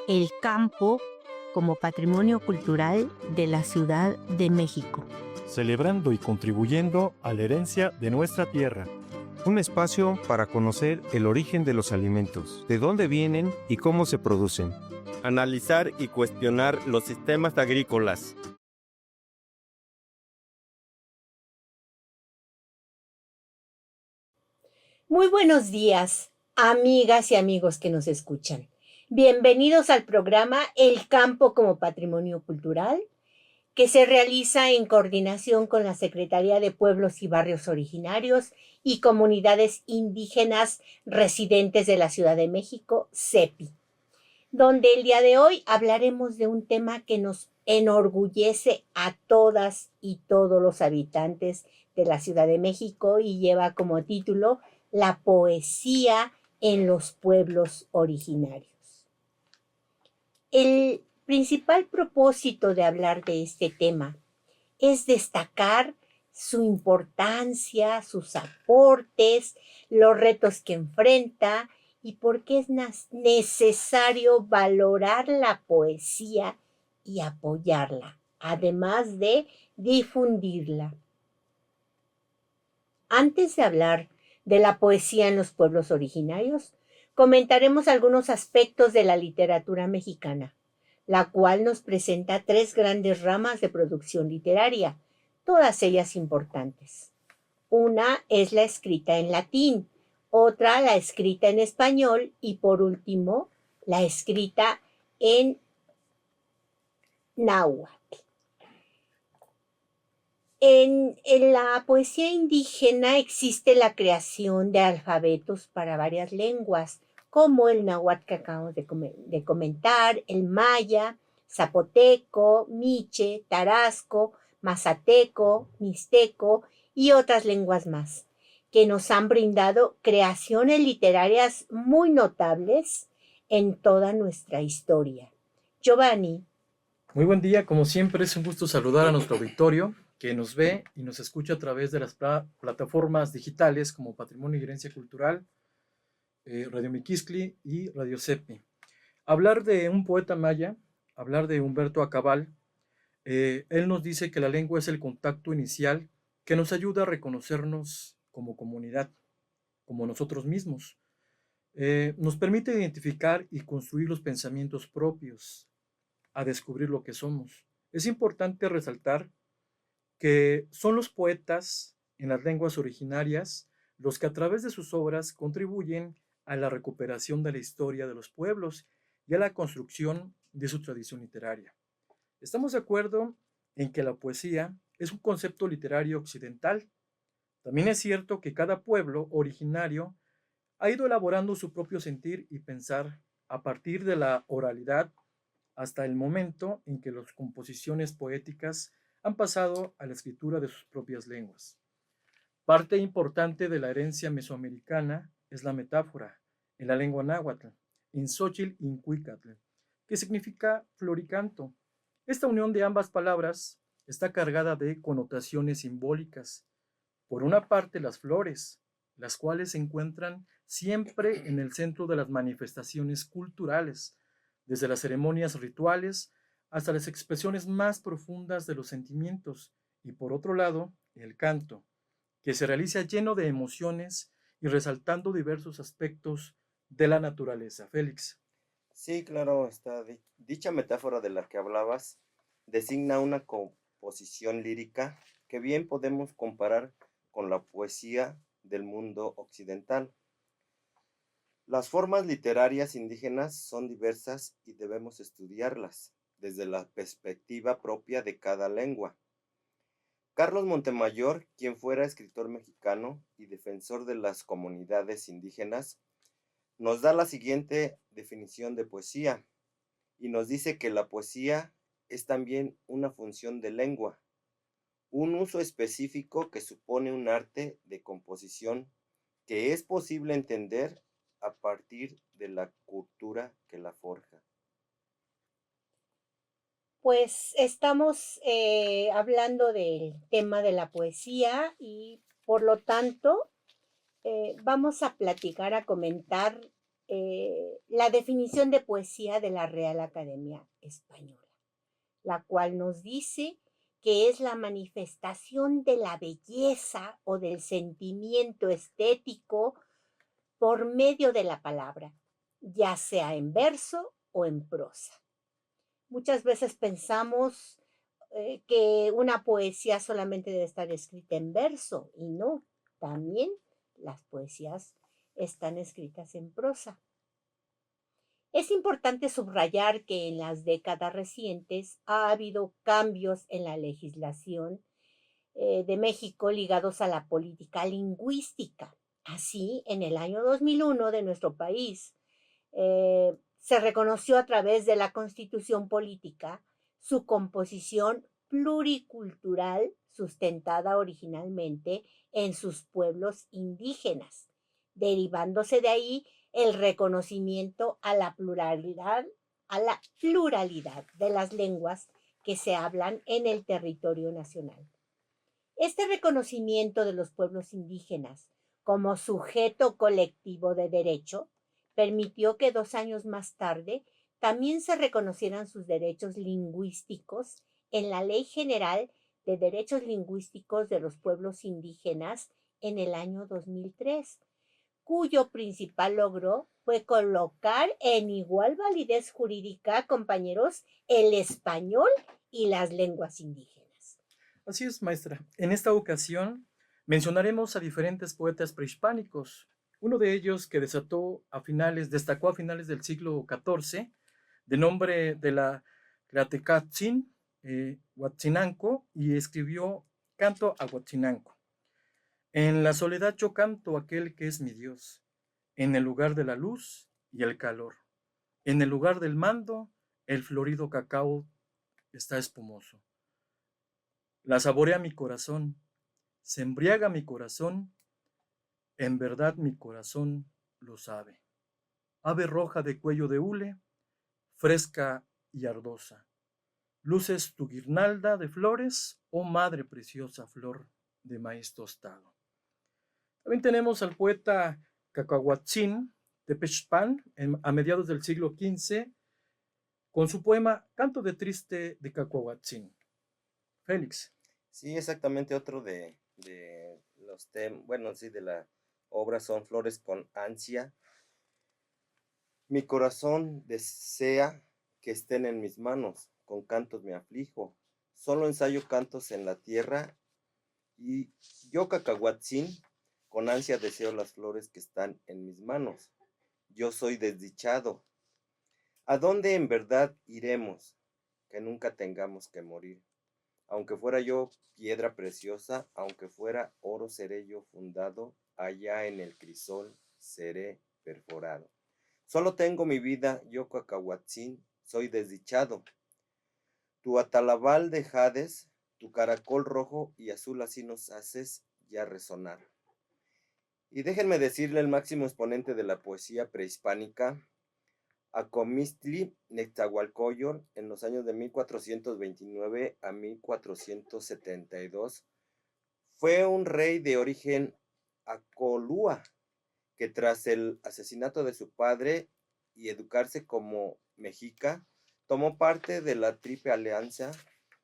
el campo como patrimonio cultural de la Ciudad de México. Celebrando y contribuyendo a la herencia de nuestra tierra. Un espacio para conocer el origen de los alimentos, de dónde vienen y cómo se producen. Analizar y cuestionar los sistemas agrícolas. Muy buenos días, amigas y amigos que nos escuchan. Bienvenidos al programa El Campo como Patrimonio Cultural, que se realiza en coordinación con la Secretaría de Pueblos y Barrios Originarios y Comunidades Indígenas Residentes de la Ciudad de México, CEPI, donde el día de hoy hablaremos de un tema que nos enorgullece a todas y todos los habitantes de la Ciudad de México y lleva como título La poesía en los pueblos originarios. El principal propósito de hablar de este tema es destacar su importancia, sus aportes, los retos que enfrenta y por qué es necesario valorar la poesía y apoyarla, además de difundirla. Antes de hablar de la poesía en los pueblos originarios, comentaremos algunos aspectos de la literatura mexicana, la cual nos presenta tres grandes ramas de producción literaria, todas ellas importantes. Una es la escrita en latín, otra la escrita en español y por último la escrita en náhuatl. En la poesía indígena existe la creación de alfabetos para varias lenguas, como el náhuatl que acabamos de comentar, el maya, zapoteco, miche, tarasco, mazateco, mixteco y otras lenguas más, que nos han brindado creaciones literarias muy notables en toda nuestra historia. Giovanni. Muy buen día, como siempre es un gusto saludar a nuestro auditorio que nos ve y nos escucha a través de las plataformas digitales como Patrimonio y Herencia Cultural, Radio Miquiscli y Radio CEPI. Hablar de un poeta maya, hablar de Humberto Acabal, él nos dice que la lengua es el contacto inicial que nos ayuda a reconocernos como comunidad, como nosotros mismos. Nos permite identificar y construir los pensamientos propios, a descubrir lo que somos. Es importante resaltar que son los poetas en las lenguas originarias los que a través de sus obras contribuyen a la recuperación de la historia de los pueblos y a la construcción de su tradición literaria. Estamos de acuerdo en que la poesía es un concepto literario occidental. También es cierto que cada pueblo originario ha ido elaborando su propio sentir y pensar a partir de la oralidad hasta el momento en que las composiciones poéticas han pasado a la escritura de sus propias lenguas. Parte importante de la herencia mesoamericana es la metáfora en la lengua náhuatl, in Xochitl Incuicatl, que significa floricanto. Esta unión de ambas palabras está cargada de connotaciones simbólicas. Por una parte, las flores, las cuales se encuentran siempre en el centro de las manifestaciones culturales, desde las ceremonias rituales hasta las expresiones más profundas de los sentimientos, y por otro lado, el canto, que se realiza lleno de emociones y resaltando diversos aspectos de la naturaleza. Félix. Sí, claro, dicha metáfora de la que hablabas designa una composición lírica que bien podemos comparar con la poesía del mundo occidental. Las formas literarias indígenas son diversas y debemos estudiarlas desde la perspectiva propia de cada lengua. Carlos Montemayor, quien fuera escritor mexicano y defensor de las comunidades indígenas, nos da la siguiente definición de poesía y nos dice que la poesía es también una función de lengua, un uso específico que supone un arte de composición que es posible entender a partir de la cultura que la forja. Pues estamos hablando del tema de la poesía y por lo tanto vamos a platicar, a comentar la definición de poesía de la Real Academia Española, la cual nos dice que es la manifestación de la belleza o del sentimiento estético por medio de la palabra, ya sea en verso o en prosa. Muchas veces pensamos que una poesía solamente debe estar escrita en verso, y no, también las poesías están escritas en prosa. Es importante subrayar que en las décadas recientes ha habido cambios en la legislación de México ligados a la política lingüística. Así, en el año 2001 de nuestro país, se reconoció a través de la Constitución Política su composición pluricultural sustentada originalmente en sus pueblos indígenas, derivándose de ahí el reconocimiento a la pluralidad de las lenguas que se hablan en el territorio nacional. Este reconocimiento de los pueblos indígenas como sujeto colectivo de derecho permitió que 2 años más tarde también se reconocieran sus derechos lingüísticos en la Ley General de Derechos Lingüísticos de los Pueblos Indígenas en el año 2003, cuyo principal logro fue colocar en igual validez jurídica, compañeros, el español y las lenguas indígenas. Así es, maestra. En esta ocasión mencionaremos a diferentes poetas prehispánicos. Uno de ellos que destacó a finales del siglo XIV, de nombre de la Tlatecatzin Huatzinanco, y escribió Canto a Huatzinanco. En la soledad yo canto aquel que es mi Dios, en el lugar de la luz y el calor. En el lugar del mando, el florido cacao está espumoso. La saborea mi corazón, se embriaga mi corazón, en verdad mi corazón lo sabe. Ave roja de cuello de hule, fresca y ardosa. Luces tu guirnalda de flores, oh madre preciosa flor de maíz tostado. También tenemos al poeta Cacahuatzin Tepechpan a mediados del siglo XV con su poema Canto de Triste de Cacahuatzin. Félix. Sí, exactamente, otro de los temas, bueno, sí, de la obra son Flores con ansia. Mi corazón desea que estén en mis manos, con cantos me aflijo. Solo ensayo cantos en la tierra y yo, Cacahuatzin, con ansia deseo las flores que están en mis manos. Yo soy desdichado. ¿A dónde en verdad iremos? Que nunca tengamos que morir. Aunque fuera yo piedra preciosa, aunque fuera oro, seré yo fundado, allá en el crisol seré perforado. Solo tengo mi vida, yo, Cacahuatzin, soy desdichado. Tu atalabal de jades, tu caracol rojo y azul, así nos haces ya resonar. Y déjenme decirle el máximo exponente de la poesía prehispánica, Acomistli Nezahualcóyotl, en los años de 1429 a 1472, fue un rey de origen acolúa, que tras el asesinato de su padre y educarse como mexica, tomó parte de la Triple Alianza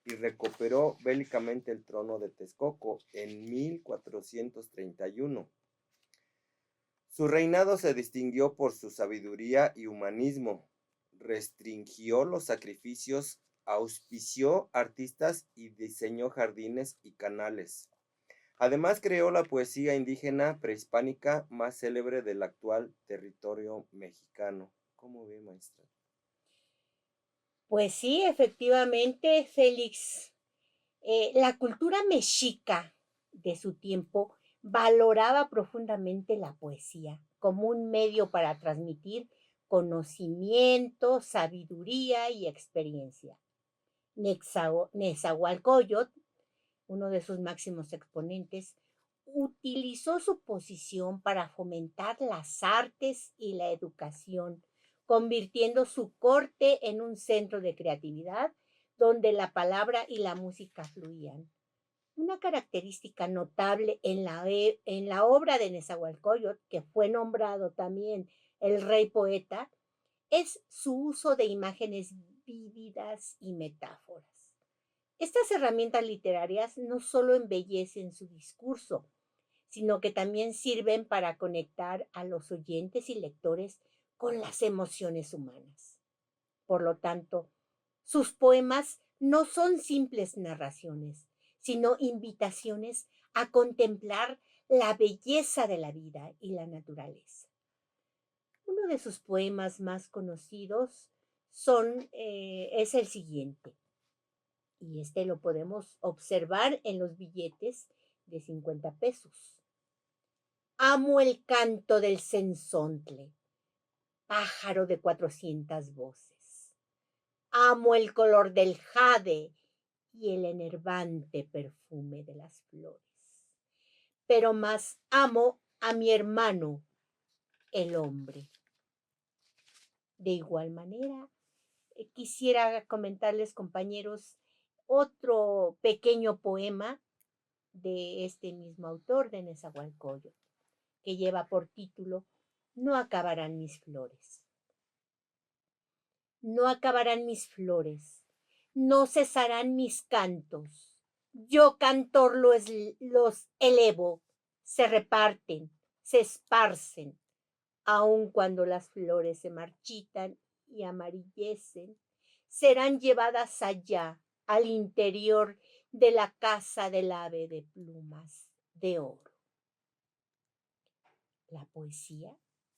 y recuperó bélicamente el trono de Texcoco en 1431. Su reinado se distinguió por su sabiduría y humanismo, restringió los sacrificios, auspició artistas y diseñó jardines y canales. Además creó la poesía indígena prehispánica más célebre del actual territorio mexicano. ¿Cómo ve, maestra? Pues sí, efectivamente, Félix. La cultura mexica de su tiempo valoraba profundamente la poesía como un medio para transmitir conocimiento, sabiduría y experiencia. Nezahualcóyotl, uno de sus máximos exponentes, utilizó su posición para fomentar las artes y la educación, convirtiendo su corte en un centro de creatividad donde la palabra y la música fluían. Una característica notable en la obra de Nezahualcóyotl, que fue nombrado también el rey poeta, es su uso de imágenes vívidas y metáforas. Estas herramientas literarias no solo embellecen su discurso, sino que también sirven para conectar a los oyentes y lectores con las emociones humanas. Por lo tanto, sus poemas no son simples narraciones, sino invitaciones a contemplar la belleza de la vida y la naturaleza. Uno de sus poemas más conocidos es el siguiente, y este lo podemos observar en los billetes de 50 pesos. Amo el canto del cenzontle, pájaro de 400 voces. Amo el color del jade y el enervante perfume de las flores. Pero más amo a mi hermano, el hombre. De igual manera, quisiera comentarles, compañeros, otro pequeño poema de este mismo autor, de Nezahualcóyotl, que lleva por título No acabarán mis flores. No acabarán mis flores, no cesarán mis cantos. Yo, cantor, los elevo, se reparten, se esparcen, aun cuando las flores se marchitan y amarillecen, serán llevadas allá, al interior de la casa del ave de plumas de oro. La poesía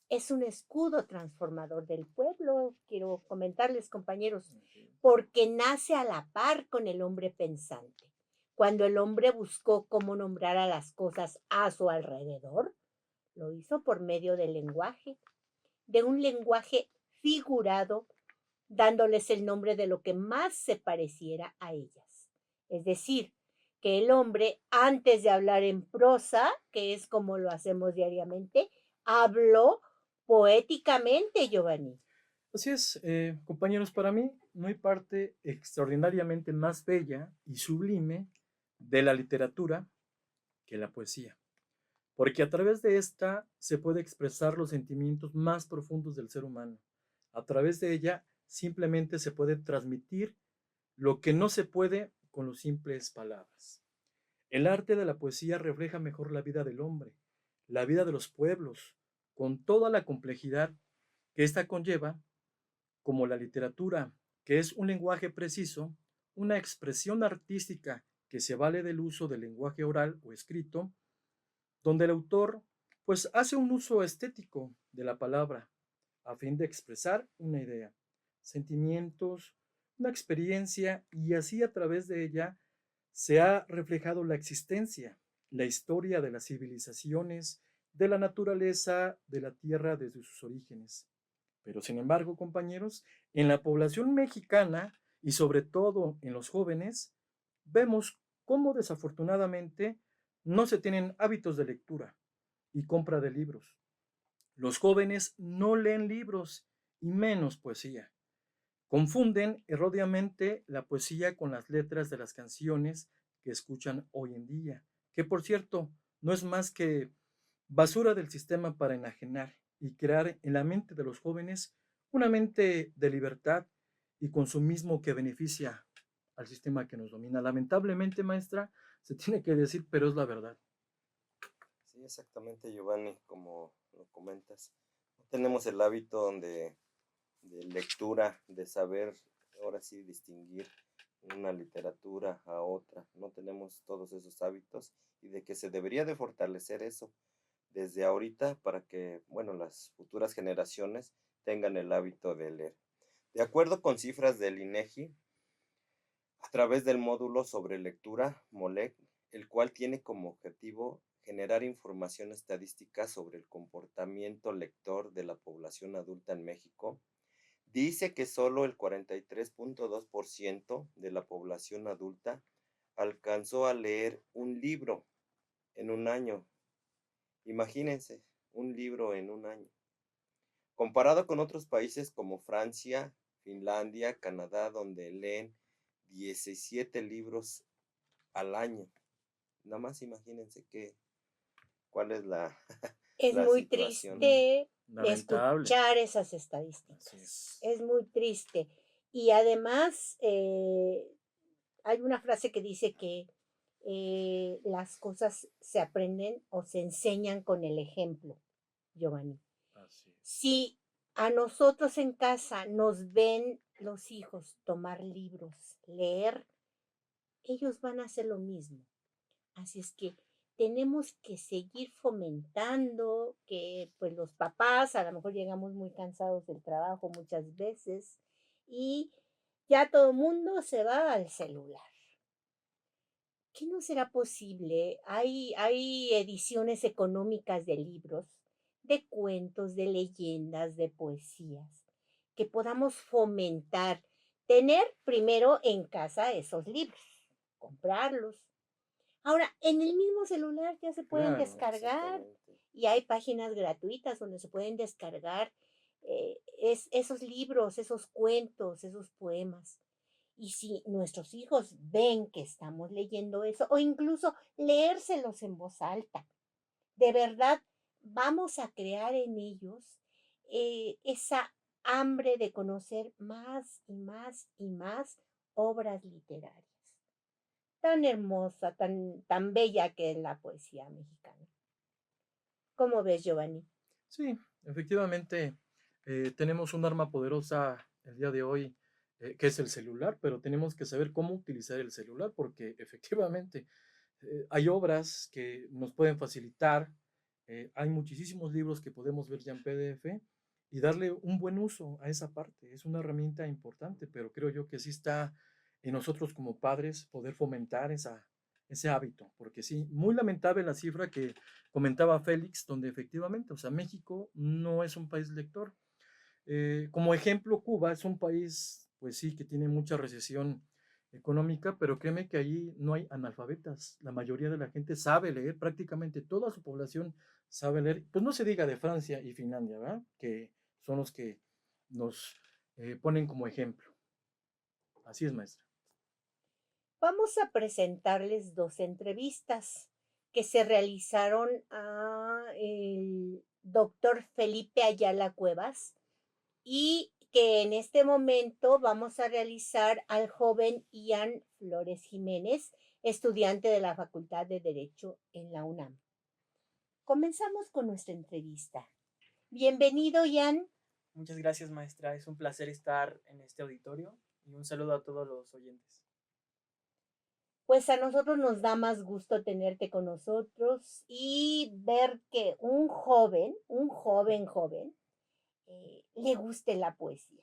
es un escudo transformador del pueblo, quiero comentarles, compañeros, porque nace a la par con el hombre pensante. Cuando el hombre buscó cómo nombrar a las cosas a su alrededor, lo hizo por medio del lenguaje, de un lenguaje figurado, dándoles el nombre de lo que más se pareciera a ellas. Es decir, que el hombre, antes de hablar en prosa, que es como lo hacemos diariamente, habló poéticamente, Giovanni. Así es, compañeros, para mí no hay parte extraordinariamente más bella y sublime de la literatura que la poesía, porque a través de esta se puede expresar los sentimientos más profundos del ser humano. A través de ella simplemente se puede transmitir lo que no se puede con las simples palabras. El arte de la poesía refleja mejor la vida del hombre, la vida de los pueblos, con toda la complejidad que ésta conlleva, como la literatura, que es un lenguaje preciso, una expresión artística que se vale del uso del lenguaje oral o escrito, donde el autor pues hace un uso estético de la palabra a fin de expresar una idea, sentimientos, una experiencia, y así a través de ella se ha reflejado la existencia, la historia de las civilizaciones, de la naturaleza, de la tierra desde sus orígenes. Pero sin embargo, compañeros, en la población mexicana y sobre todo en los jóvenes, vemos cómo desafortunadamente no se tienen hábitos de lectura y compra de libros. Los jóvenes no leen libros y menos poesía. Confunden erróneamente la poesía con las letras de las canciones que escuchan hoy en día, que por cierto no es más que basura del sistema para enajenar y crear en la mente de los jóvenes una mente de libertad y consumismo que beneficia al sistema que nos domina. Lamentablemente, maestra, se tiene que decir, pero es la verdad. Sí, exactamente, Giovanni, como lo comentas. No tenemos el hábito de lectura, de saber ahora sí distinguir una literatura a otra. No tenemos todos esos hábitos y de que se debería de fortalecer eso desde ahorita para que, bueno, las futuras generaciones tengan el hábito de leer. De acuerdo con cifras del INEGI, a través del módulo sobre lectura, MOLEC, el cual tiene como objetivo generar información estadística sobre el comportamiento lector de la población adulta en México, dice que solo el 43.2% de la población adulta alcanzó a leer un libro en un año. Imagínense, un libro en un año. Comparado con otros países como Francia, Finlandia, Canadá, donde leen 17 libros al año. Nada más imagínense cuál es la Es la muy situación. triste Lamentable. escuchar esas Así estadísticas. es. Es muy triste. Y además, hay una frase que dice que las cosas se aprenden o se enseñan con el ejemplo, Giovanni. Así es. Si a nosotros en casa nos ven los hijos tomar libros, leer, ellos van a hacer lo mismo. Así es que tenemos que seguir fomentando que pues los papás, a lo mejor llegamos muy cansados del trabajo muchas veces y ya todo el mundo se va al celular. ¿Qué no será posible? Hay ediciones económicas de libros, de cuentos, de leyendas, de poesías, que podamos fomentar, tener primero en casa esos libros, comprarlos. Ahora, en el mismo celular ya se pueden Claro. descargar Exactamente. y hay páginas gratuitas donde se pueden descargar esos libros, esos cuentos, esos poemas. Y si nuestros hijos ven que estamos leyendo eso, o incluso leérselos en voz alta, de verdad vamos a crear en ellos esa hambre de conocer más y más y más obras literarias. Tan hermosa, tan bella que es la poesía mexicana. ¿Cómo ves, Giovanni? Sí, efectivamente, tenemos un arma poderosa el día de hoy, que es el celular, pero tenemos que saber cómo utilizar el celular, porque efectivamente hay obras que nos pueden facilitar, hay muchísimos libros que podemos ver ya en PDF y darle un buen uso a esa parte. Es una herramienta importante, pero creo yo que sí está en nosotros como padres poder fomentar ese hábito, porque sí, muy lamentable la cifra que comentaba Félix, donde efectivamente, o sea, México no es un país lector. Como ejemplo, Cuba es un país, pues sí, que tiene mucha recesión económica, pero créeme que allí no hay analfabetas. La mayoría de la gente sabe leer, prácticamente toda su población sabe leer. Pues no se diga de Francia y Finlandia, ¿verdad? Que son los que nos ponen como ejemplo. Así es, maestra. Vamos a presentarles dos entrevistas que se realizaron a el doctor Felipe Ayala Cuevas y que en este momento vamos a realizar al joven Ian Flores Jiménez, estudiante de la Facultad de Derecho en la UNAM. Comenzamos con nuestra entrevista. Bienvenido, Ian. Muchas gracias, maestra. Es un placer estar en este auditorio y un saludo a todos los oyentes. Pues a nosotros nos da más gusto tenerte con nosotros y ver que un joven, le guste la poesía.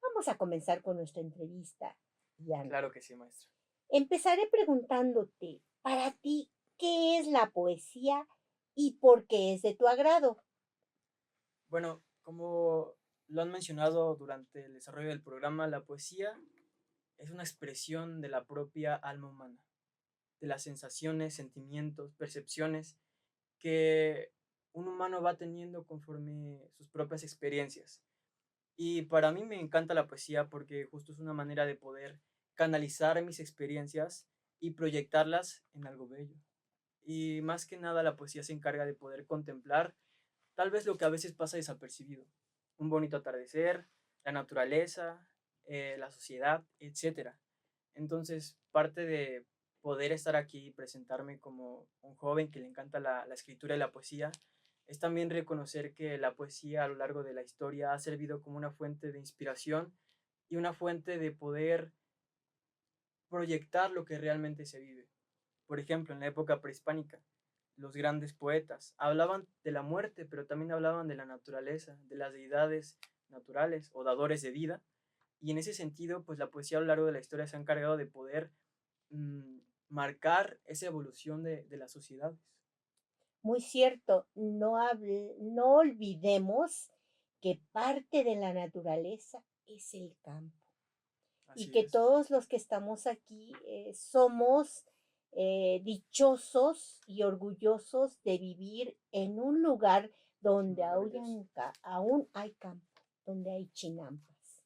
Vamos a comenzar con nuestra entrevista, Ian. Claro que sí, maestra. Empezaré preguntándote, para ti, ¿qué es la poesía y por qué es de tu agrado? Bueno, como lo han mencionado durante el desarrollo del programa, la poesía es una expresión de la propia alma humana, de las sensaciones, sentimientos, percepciones que un humano va teniendo conforme sus propias experiencias. Y para mí me encanta la poesía porque justo es una manera de poder canalizar mis experiencias y proyectarlas en algo bello. Y más que nada la poesía se encarga de poder contemplar tal vez lo que a veces pasa desapercibido. Un bonito atardecer, la naturaleza, la sociedad, etcétera. Entonces, parte de poder estar aquí y presentarme como un joven que le encanta la escritura y la poesía es también reconocer que la poesía a lo largo de la historia ha servido como una fuente de inspiración y una fuente de poder proyectar lo que realmente se vive. Por ejemplo, en la época prehispánica, los grandes poetas hablaban de la muerte, pero también hablaban de la naturaleza, de las deidades naturales o dadores de vida. Y en ese sentido, pues la poesía a lo largo de la historia se ha encargado de poder marcar esa evolución de las sociedades. Muy cierto, no olvidemos que parte de la naturaleza es el campo y Así que es. todos los que estamos aquí somos dichosos y orgullosos de vivir en un lugar donde Maravilloso. aún hay campo, donde hay chinampas.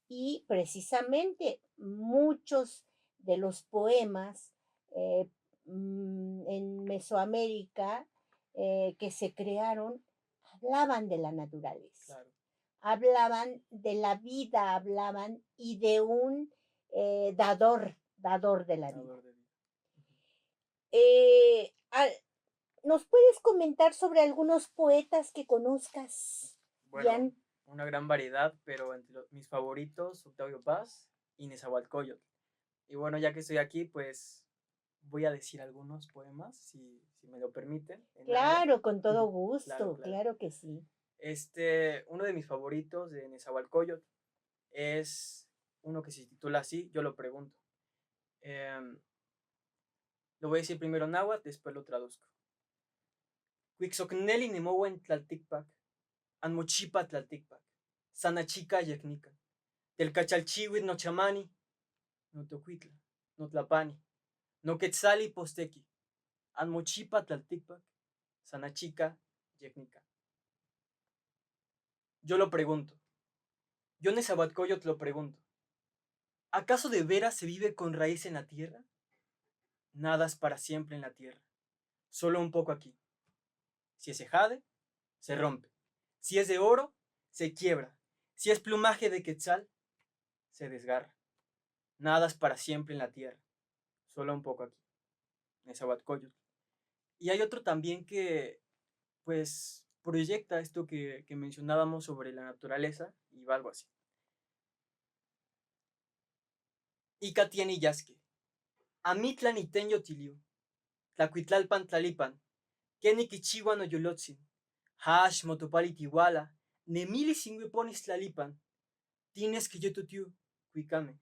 Y precisamente muchos de los poemas en Mesoamérica que se crearon hablaban de la naturaleza, Claro, hablaban de la vida, hablaban y de un dador de la vida. dador de vida. Eh, al- ¿Nos puedes comentar sobre algunos poetas que conozcas, Bueno, Jan? una gran variedad, pero entre mis favoritos, Octavio Paz y Nezahualcóyotl. Y bueno, ya que estoy aquí, pues voy a decir algunos poemas, si me lo permiten, en náhuatl. Claro, con todo Claro, gusto, claro. claro que sí. Uno de mis favoritos de Nezahualcóyotl es uno que se titula así, Yo lo pregunto. Lo voy a decir primero en náhuatl, después lo traduzco. Huixocneli nemouen tlalticpac, anmochipa tlalticpac, sanachica yecnica, telcachalchihuit no chamani, no tocuitla, no tlapani, no quetzali postequi, anmochipa tlalticpac, sanachica yecnica. Yo lo pregunto. Yo Nezahualcóyotl lo pregunto. ¿Acaso de veras se vive con raíz en la tierra? Nada es para siempre en la tierra, solo un poco aquí. Si es de jade, se rompe. Si es de oro, se quiebra. Si es plumaje de quetzal, se desgarra. Nada es para siempre en la tierra, solo un poco aquí. Nezahualcóyotl. Y hay otro también que, pues, proyecta esto que mencionábamos sobre la naturaleza y va algo así. Ica tiene yasque. Amitlan itenyo tiliu. Tlacuitlalpan tlalipan. Keni kichiwan oyolotzin. Hash motopali tiwala. Nemili singüeponis tlalipan. Tienes que yo tutiu. Cuicame.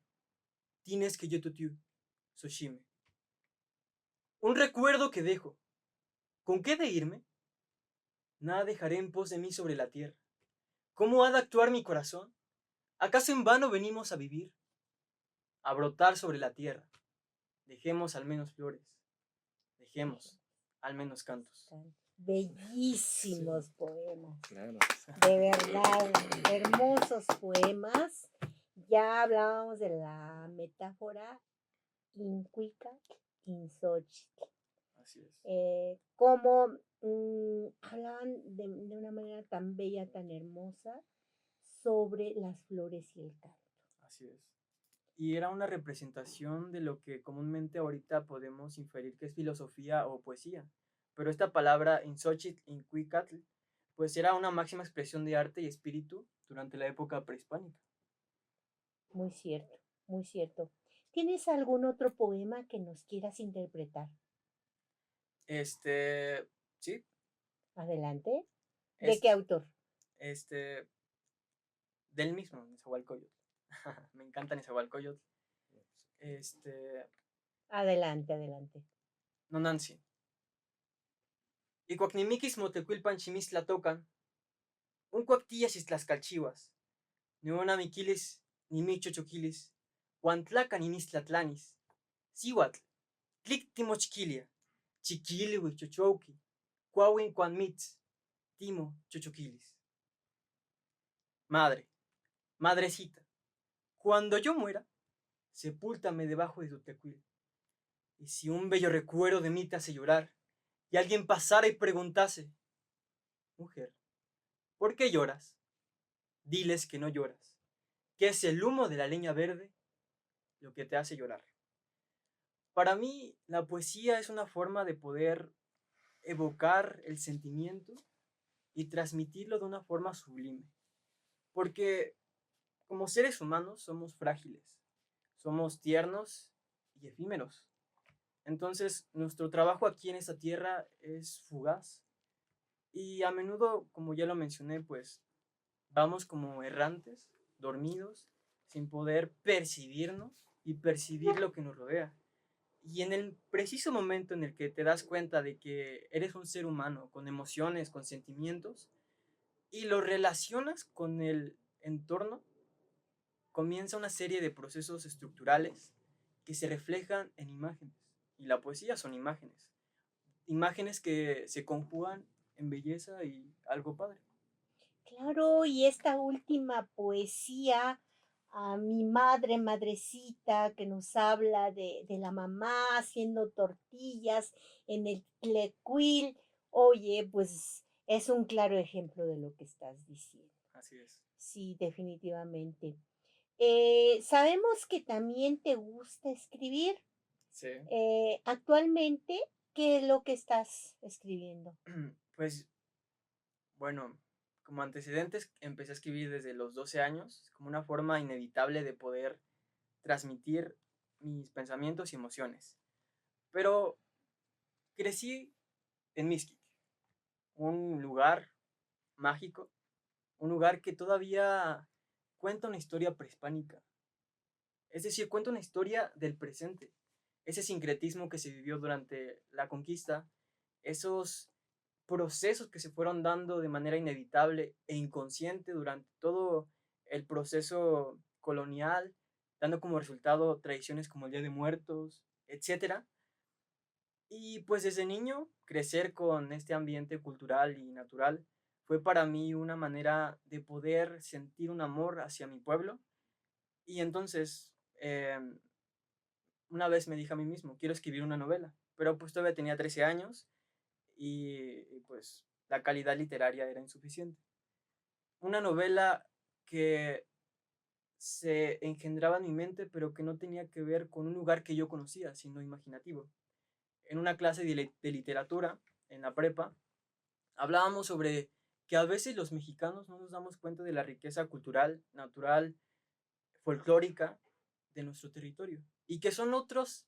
Tienes que yo tutiu. Soshime. Un recuerdo que dejo. ¿Con qué de irme? Nada dejaré en pos de mí sobre la tierra. ¿Cómo ha de actuar mi corazón? ¿Acaso en vano venimos a vivir? A brotar sobre la tierra. Dejemos al menos flores. Dejemos al menos cantos. Bellísimos poemas, Claro. de verdad, hermosos poemas. Ya hablábamos de la metáfora incuica, insochitl. Así es. Cómo hablaban de una manera tan bella, tan hermosa, sobre las flores y el canto. Así es. Y era una representación de lo que comúnmente ahorita podemos inferir que es filosofía o poesía. Pero esta palabra Insochitl, Incuicatl, pues era una máxima expresión de arte y espíritu durante la época prehispánica. Muy cierto, muy cierto. ¿Tienes algún otro poema que nos quieras interpretar? Sí, Adelante. ¿De Es- qué autor? del mismo, Nezahualcóyotl. Me encanta Nezahualcóyotl. Adelante, adelante. Nonansi. Icuacnimiquis motecuilpan chimis tocan. Un cuactillas istlascalchivas. Ni una miquilis, ni michochoquilis. Huantlacan y nistlatlanis. Sihuatl. Tlic timochquilia. Chiquili huichochouqui. Cuauin cuanmitz. Timo chochoquilis. Madre, madrecita, cuando yo muera, sepúltame debajo de tu tecuil. Y si un bello recuerdo de mí te hace llorar, y alguien pasara y preguntase, mujer, ¿por qué lloras? Diles que no lloras, que es el humo de la leña verde lo que te hace llorar. Para mí, la poesía es una forma de poder evocar el sentimiento y transmitirlo de una forma sublime. Porque como seres humanos somos frágiles, somos tiernos y efímeros. Entonces, nuestro trabajo aquí en esta tierra es fugaz. Y a menudo, como ya lo mencioné, pues vamos como errantes, dormidos, sin poder percibirnos y percibir lo que nos rodea. Y en el preciso momento en el que te das cuenta de que eres un ser humano con emociones, con sentimientos, y lo relacionas con el entorno, comienza una serie de procesos estructurales que se reflejan en imágenes. Y la poesía son imágenes. Imágenes que se conjugan en belleza y algo padre. Claro, y esta última poesía, a mi madre, madrecita, que nos habla de la mamá haciendo tortillas en el tlecuil. Oye, pues es un claro ejemplo de lo que estás diciendo. Así es. Sí, definitivamente. Sabemos que también te gusta escribir. Sí. Actualmente, ¿qué es lo que estás escribiendo? Pues, bueno, como antecedentes, empecé a escribir desde los 12 años, como una forma inevitable de poder transmitir mis pensamientos y emociones. Pero crecí en Mixquic, un lugar mágico, un lugar que todavía cuenta una historia prehispánica. Es decir, cuenta una historia del presente. Ese sincretismo que se vivió durante la conquista, esos procesos que se fueron dando de manera inevitable e inconsciente durante todo el proceso colonial, dando como resultado tradiciones como el Día de Muertos, etcétera. Y pues desde niño, crecer con este ambiente cultural y natural fue para mí una manera de poder sentir un amor hacia mi pueblo. Y entonces, una vez me dije a mí mismo, quiero escribir una novela, pero pues todavía tenía 13 años y pues la calidad literaria era insuficiente. Una novela que se engendraba en mi mente, pero que no tenía que ver con un lugar que yo conocía, sino imaginativo. En una clase de literatura, en la prepa, hablábamos sobre que a veces los mexicanos no nos damos cuenta de la riqueza cultural, natural, folclórica de nuestro territorio. Y que son otras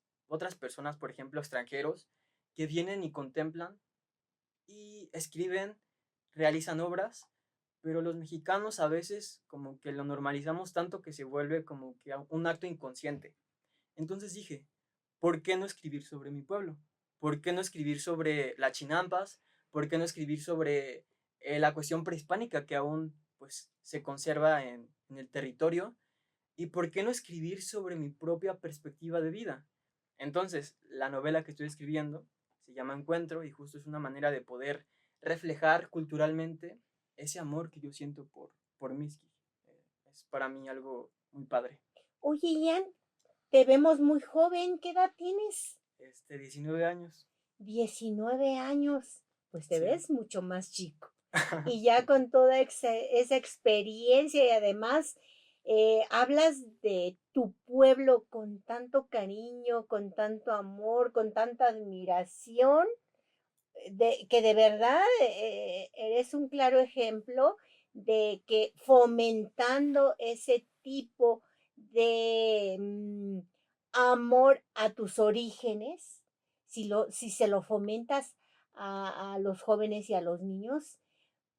personas, por ejemplo, extranjeros, que vienen y contemplan y escriben, realizan obras, pero los mexicanos a veces como que lo normalizamos tanto que se vuelve como que un acto inconsciente. Entonces dije, ¿por qué no escribir sobre mi pueblo? ¿Por qué no escribir sobre las chinampas? ¿Por qué no escribir sobre la cuestión prehispánica que aún pues, se conserva en el territorio? ¿Y por qué no escribir sobre mi propia perspectiva de vida? Entonces, la novela que estoy escribiendo se llama Encuentro y justo es una manera de poder reflejar culturalmente ese amor que yo siento por Mixquic. Es para mí algo muy padre. Oye, Ian, te vemos muy joven. ¿Qué edad tienes? 19 años. 19 años. Pues te Sí. ves mucho más chico. Y ya con toda esa experiencia y además hablas de tu pueblo con tanto cariño, con tanto amor, con tanta admiración, que de verdad eres un claro ejemplo de que fomentando ese tipo de amor a tus orígenes, si se lo fomentas a los jóvenes y a los niños,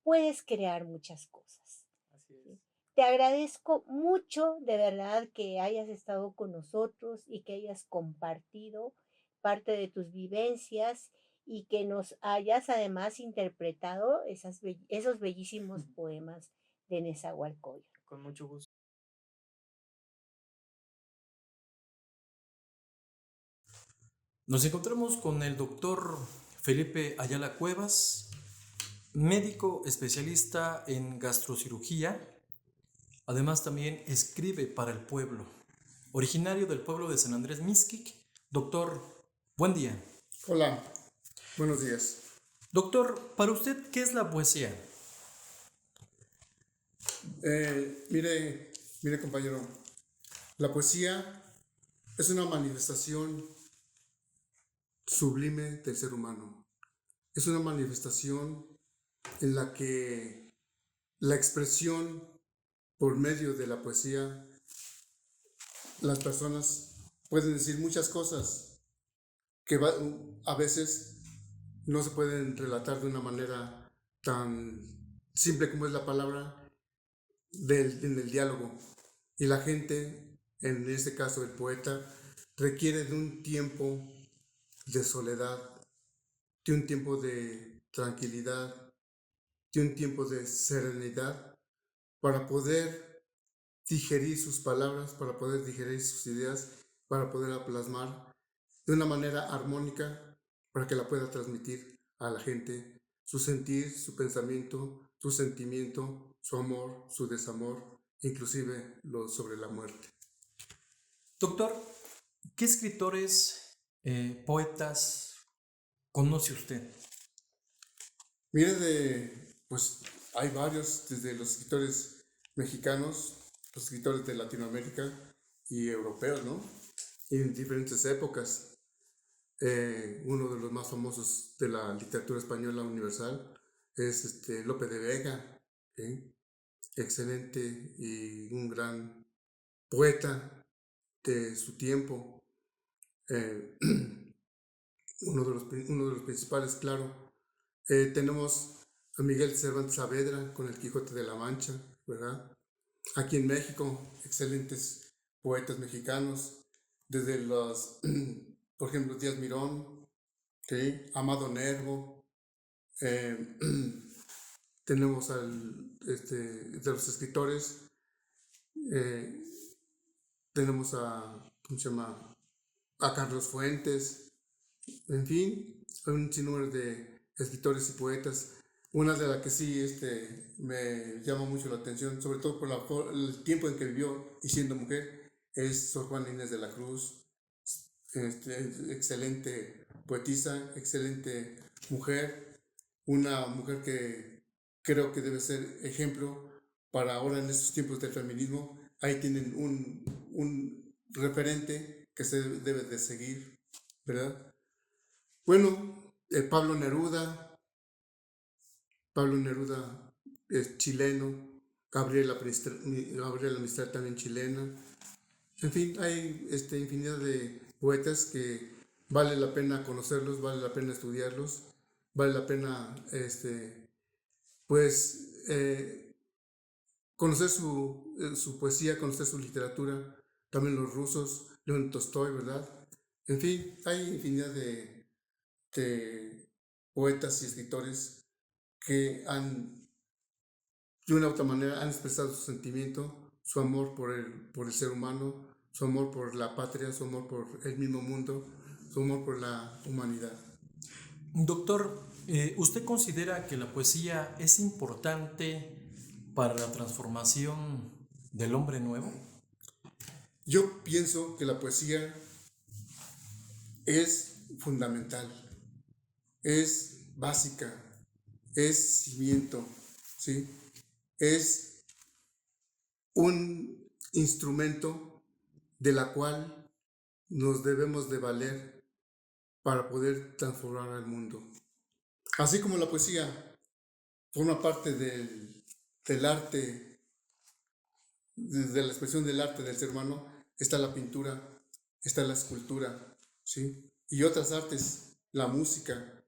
puedes crear muchas cosas. Así ¿Sí? es. Te agradezco mucho, de verdad, que hayas estado con nosotros y que hayas compartido parte de tus vivencias y que nos hayas además interpretado esos bellísimos poemas de Nezahualcóyotl. Con mucho gusto. Nos encontramos con el doctor Felipe Ayala Cuevas, médico especialista en gastrocirugía. Además también escribe para el pueblo. Originario del pueblo de San Andrés Mixquic. Doctor, buen día. Hola, buenos días. Doctor, para usted, ¿qué es la poesía? Mire compañero, la poesía es una manifestación sublime del ser humano. Es una manifestación en la que la expresión por medio de la poesía, las personas pueden decir muchas cosas que a veces no se pueden relatar de una manera tan simple como es la palabra en el diálogo. Y la gente, en este caso el poeta, requiere de un tiempo de soledad, de un tiempo de tranquilidad, de un tiempo de serenidad para poder digerir sus palabras, para poder digerir sus ideas, para poderla plasmar de una manera armónica para que la pueda transmitir a la gente, su sentir, su pensamiento, su sentimiento, su amor, su desamor, inclusive lo sobre la muerte. Doctor, ¿qué escritores, poetas conoce usted? Mire, pues hay varios, desde los escritores mexicanos, los escritores de Latinoamérica y europeos, ¿no? En diferentes épocas. Uno de los más famosos de la literatura española universal es Lope de Vega, ¿sí? Excelente y un gran poeta de su tiempo. Uno de los principales, claro. Tenemos a Miguel Cervantes Saavedra con el Quijote de la Mancha, ¿verdad? Aquí en México, excelentes poetas mexicanos, desde los, por ejemplo, Díaz Mirón, ¿sí? Amado Nervo. Tenemos de los escritores, tenemos ¿cómo se llama? A Carlos Fuentes. En fin, hay un sinnúmero de escritores y poetas. Una de las que sí me llama mucho la atención, sobre todo por el tiempo en que vivió y siendo mujer, es Sor Juana Inés de la Cruz. Excelente poetisa, excelente mujer, una mujer que creo que debe ser ejemplo para ahora en estos tiempos del feminismo. Ahí tienen un referente que se debe de seguir, ¿verdad? Bueno, Pablo Neruda es chileno, Gabriela Mistral también chilena. En fin, hay infinidad de poetas que vale la pena conocerlos, vale la pena estudiarlos, vale la pena conocer su poesía, conocer su literatura, también los rusos, León Tolstoy, ¿verdad? En fin, hay infinidad de poetas y escritores que de una u otra manera han expresado su sentimiento, su amor por el ser humano, su amor por la patria, su amor por el mismo mundo, su amor por la humanidad. Doctor, ¿usted considera que la poesía es importante para la transformación del hombre nuevo? Yo pienso que la poesía es fundamental, es básica, es cimiento, ¿sí? Es un instrumento de la cual nos debemos de valer para poder transformar al mundo. Así como la poesía forma parte del arte, de la expresión del arte del ser humano, está la pintura, está la escultura, ¿sí? Y otras artes, la música.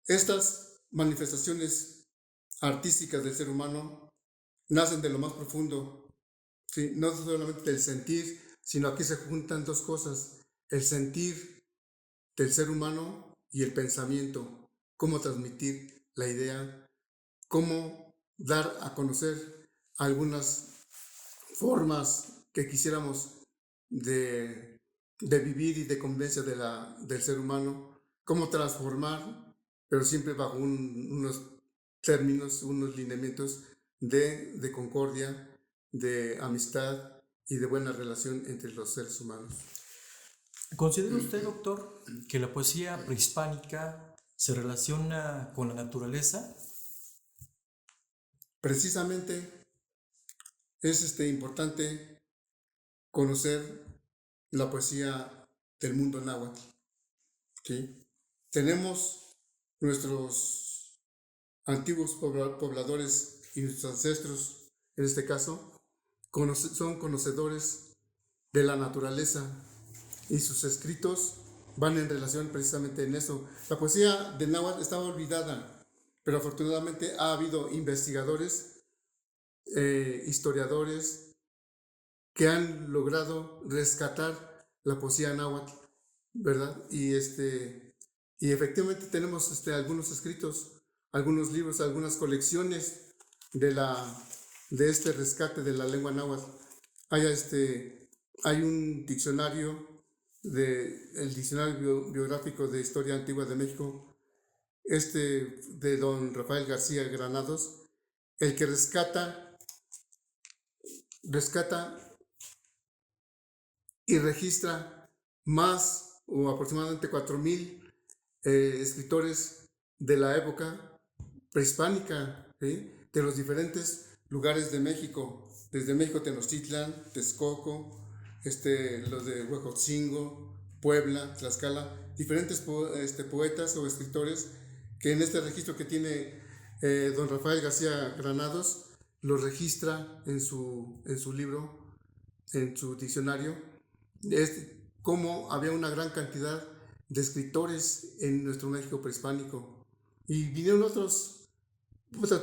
Estas manifestaciones artísticas del ser humano nacen de lo más profundo, ¿sí? No solamente del sentir, sino aquí se juntan dos cosas: el sentir del ser humano y el pensamiento, cómo transmitir la idea, cómo dar a conocer algunas formas que quisiéramos de vivir y de convivencia del ser humano, cómo transformar, pero siempre bajo unos términos, unos lineamientos de concordia, de amistad y de buena relación entre los seres humanos. ¿Considera usted, doctor, que la poesía prehispánica se relaciona con la naturaleza? Precisamente es importante conocer la poesía del mundo náhuatl, ¿sí? Tenemos nuestros antiguos pobladores y nuestros ancestros, en este caso, son conocedores de la naturaleza y sus escritos van en relación precisamente en eso. La poesía del náhuatl estaba olvidada, pero afortunadamente ha habido investigadores, historiadores, que han logrado rescatar la poesía náhuatl, ¿verdad? Y efectivamente tenemos algunos escritos, algunos libros, algunas colecciones de este rescate de la lengua náhuatl. Hay un diccionario, el Diccionario Biográfico de Historia Antigua de México, de don Rafael García Granados, el que rescata y registra más o aproximadamente 4,000 escritores de la época prehispánica, ¿sí? De los diferentes lugares de México, desde México, Tenochtitlan, Texcoco, los de Huejotzingo, Puebla, Tlaxcala, diferentes poetas o escritores que en este registro que tiene don Rafael García Granados, lo registra en su libro, en su diccionario, es cómo había una gran cantidad de escritores en nuestro México prehispánico. Y vinieron otras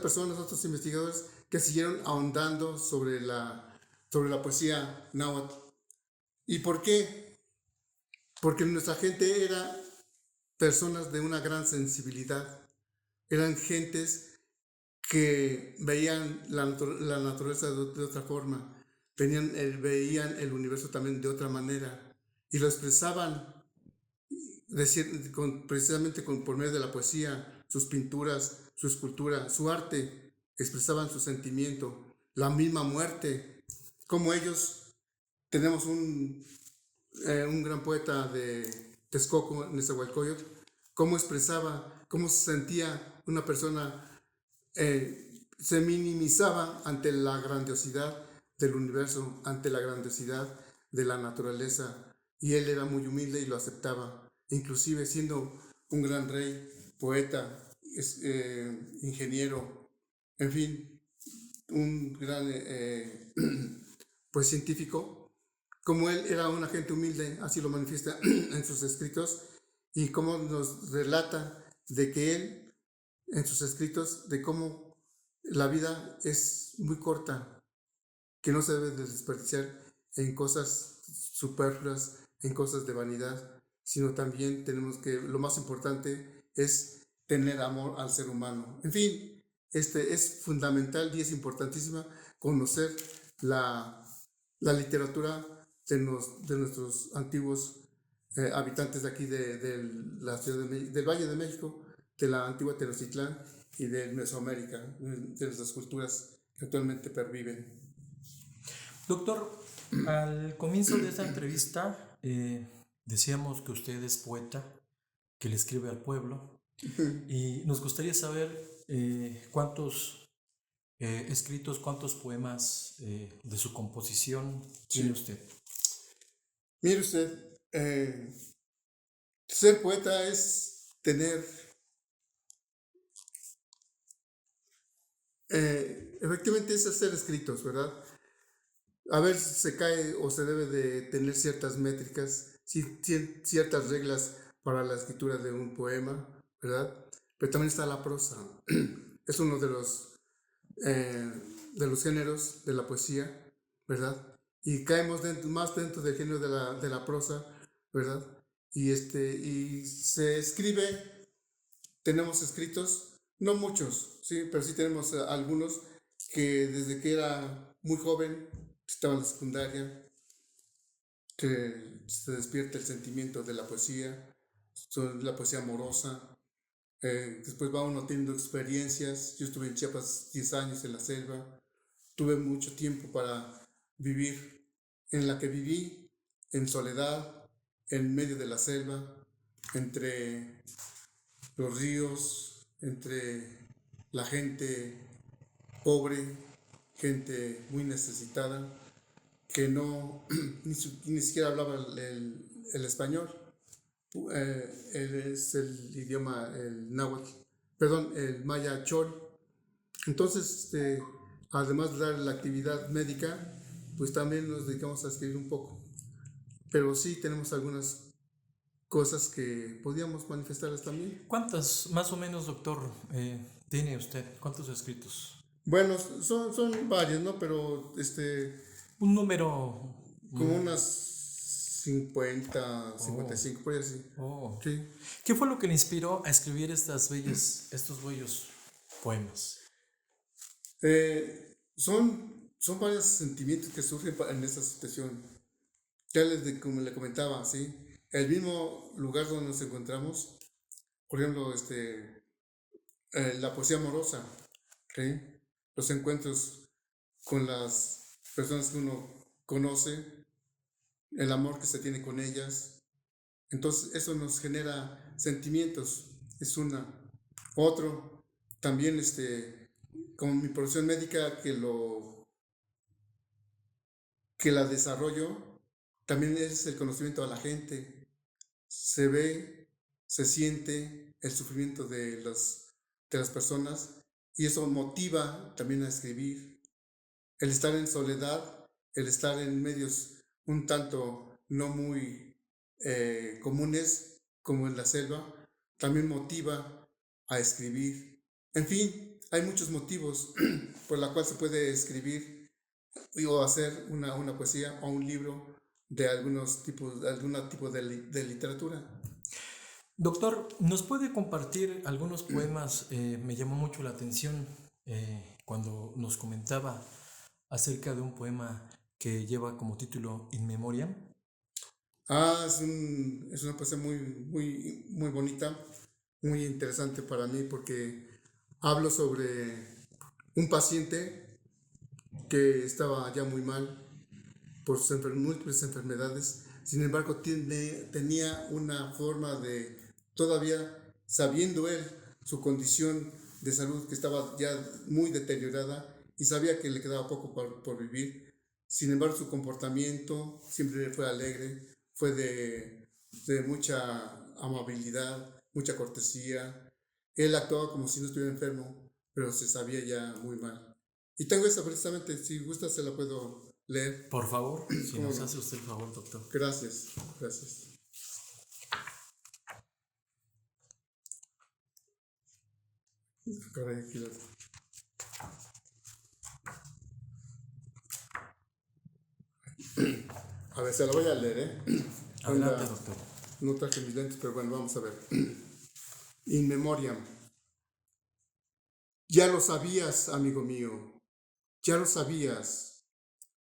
personas, otros investigadores que siguieron ahondando sobre la poesía náhuatl. ¿Y por qué? Porque nuestra gente era personas de una gran sensibilidad. Eran gentes que veían la naturaleza de otra forma, veían el universo también de otra manera y lo expresaban precisamente por medio de la poesía, sus pinturas, su escultura, su arte, expresaban su sentimiento, la misma muerte. Como ellos, tenemos un gran poeta de Texcoco, Nezahualcóyotl, cómo expresaba, cómo se sentía una persona, se minimizaba ante la grandiosidad del universo, ante la grandiosidad de la naturaleza, y él era muy humilde y lo aceptaba, inclusive siendo un gran rey, poeta, ingeniero, en fin, un gran pues científico. Como él era una gente humilde, así lo manifiesta en sus escritos, y cómo nos relata de que él, en sus escritos, de cómo la vida es muy corta, que no se debe de desperdiciar en cosas superfluas, en cosas de vanidad, sino también tenemos que, lo más importante es tener amor al ser humano. En fin, es fundamental y es importantísima conocer la literatura de nuestros antiguos habitantes de aquí de la ciudad del Valle de México, de la antigua Tenochtitlán y de Mesoamérica, de nuestras culturas que actualmente perviven. Doctor, al comienzo de esta entrevista decíamos que usted es poeta, que le escribe al pueblo, y nos gustaría saber cuántos escritos, cuántos poemas de su composición tiene usted. Mire usted, ser poeta es tener, efectivamente es hacer escritos, ¿verdad? A ver, se cae o se debe de tener ciertas métricas, ciertas reglas para la escritura de un poema, ¿verdad? Pero también está la prosa. Es uno de los géneros de la poesía, ¿verdad? Y caemos más dentro del género de la prosa, ¿verdad? Y se escribe, tenemos escritos, no muchos, sí, pero sí tenemos algunos que desde que era muy joven, estaba en la secundaria, que se despierta el sentimiento de la poesía amorosa. Después va uno teniendo experiencias. Yo estuve en Chiapas 10 años en la selva. Tuve mucho tiempo para vivir en la que viví, en soledad, en medio de la selva, entre los ríos, entre la gente pobre, gente muy necesitada, que ni siquiera hablaba el español. Es el idioma, el náhuatl, perdón, el maya chol. Entonces, además de dar la actividad médica, pues también nos dedicamos a escribir un poco. Pero sí tenemos algunas cosas que podíamos manifestarles también. ¿Cuántas, más o menos, doctor, tiene usted? ¿Cuántos escritos? Bueno, son varios, ¿no? Pero un número. Como unas 50, 55, por ahí así. Oh. Sí. ¿Qué fue lo que le inspiró a escribir estos bellos poemas? Son varios sentimientos que surgen en esta situación. Ya como le comentaba, ¿sí? El mismo lugar donde nos encontramos, por ejemplo, la poesía amorosa, ¿sí? Los encuentros con las personas que uno conoce, el amor que se tiene con ellas. Entonces eso nos genera sentimientos, es una. Otro, también como mi profesión médica que la desarrollo, también es el conocimiento a la gente. Se ve, se siente el sufrimiento de las personas y eso motiva también a escribir. El estar en soledad, el estar en medios un tanto no muy comunes como en la selva, también motiva a escribir. En fin, hay muchos motivos por los cuales se puede escribir o hacer una poesía o un libro de algún tipo de literatura. Doctor, ¿nos puede compartir algunos poemas? Me llamó mucho la atención cuando nos comentaba acerca de un poema que lleva como título In Memoriam. Es una poesía muy bonita, muy interesante para mí porque hablo sobre un paciente que estaba ya muy mal por sus múltiples enfermedades. Sin embargo, tenía una forma de, todavía sabiendo él su condición de salud que estaba ya muy deteriorada y sabía que le quedaba poco por vivir. Sin embargo, su comportamiento siempre fue alegre, fue de mucha amabilidad, mucha cortesía. Él actuaba como si no estuviera enfermo, pero se sabía ya muy mal. Y tengo esa precisamente, si gusta se la puedo leer. Por favor, si nos no? hace usted el favor, doctor. Gracias, gracias. Caray, aquí a ver, se la voy a leer, ¿eh? Adelante, doctor. No traje mis lentes, pero bueno, vamos a ver. In Memoriam. Ya lo sabías, amigo mío, ya lo sabías,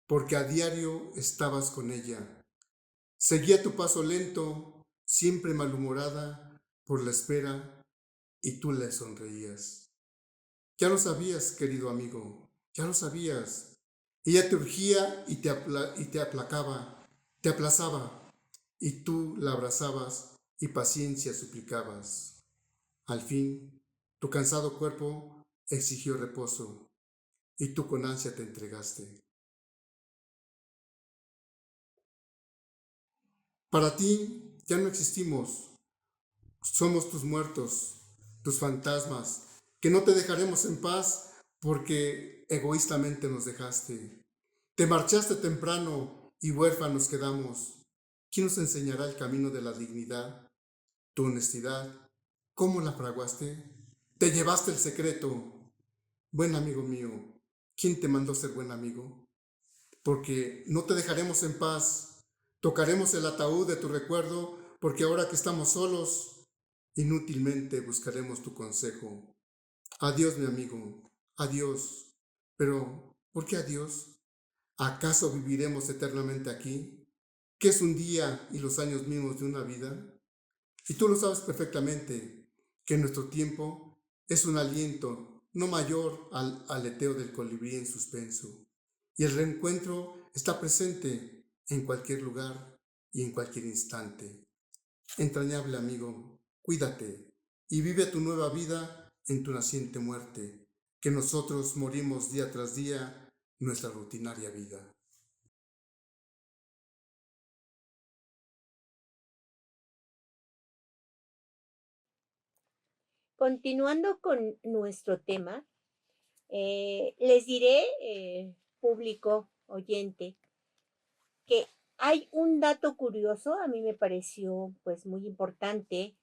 porque a diario estabas con ella. Seguía tu paso lento, siempre malhumorada por la espera, y tú le sonreías. Ya lo sabías, querido amigo, ya lo sabías. Ella te urgía y te aplacaba, te aplazaba, y tú la abrazabas y paciencia suplicabas. Al fin, tu cansado cuerpo exigió reposo, y tú con ansia te entregaste. Para ti ya no existimos, somos tus muertos, tus fantasmas, que no te dejaremos en paz porque egoístamente nos dejaste. Te marchaste temprano y huérfanos quedamos. ¿Quién nos enseñará el camino de la dignidad? Tu honestidad, ¿cómo la fraguaste? Te llevaste el secreto. Buen amigo mío, ¿quién te mandó ser buen amigo? Porque no te dejaremos en paz. Tocaremos el ataúd de tu recuerdo, porque ahora que estamos solos, inútilmente buscaremos tu consejo. Adiós, mi amigo, adiós. Pero, ¿por qué adiós? ¿Acaso viviremos eternamente aquí? ¿Qué es un día y los años mismos de una vida? Y tú lo sabes perfectamente, que nuestro tiempo es un aliento no mayor al aleteo del colibrí en suspenso. Y el reencuentro está presente en cualquier lugar y en cualquier instante. Entrañable amigo, cuídate y vive tu nueva vida en tu naciente muerte, que nosotros morimos día tras día nuestra rutinaria vida. Continuando con nuestro tema, les diré, público oyente, que hay un dato curioso, a mí me pareció pues muy importante,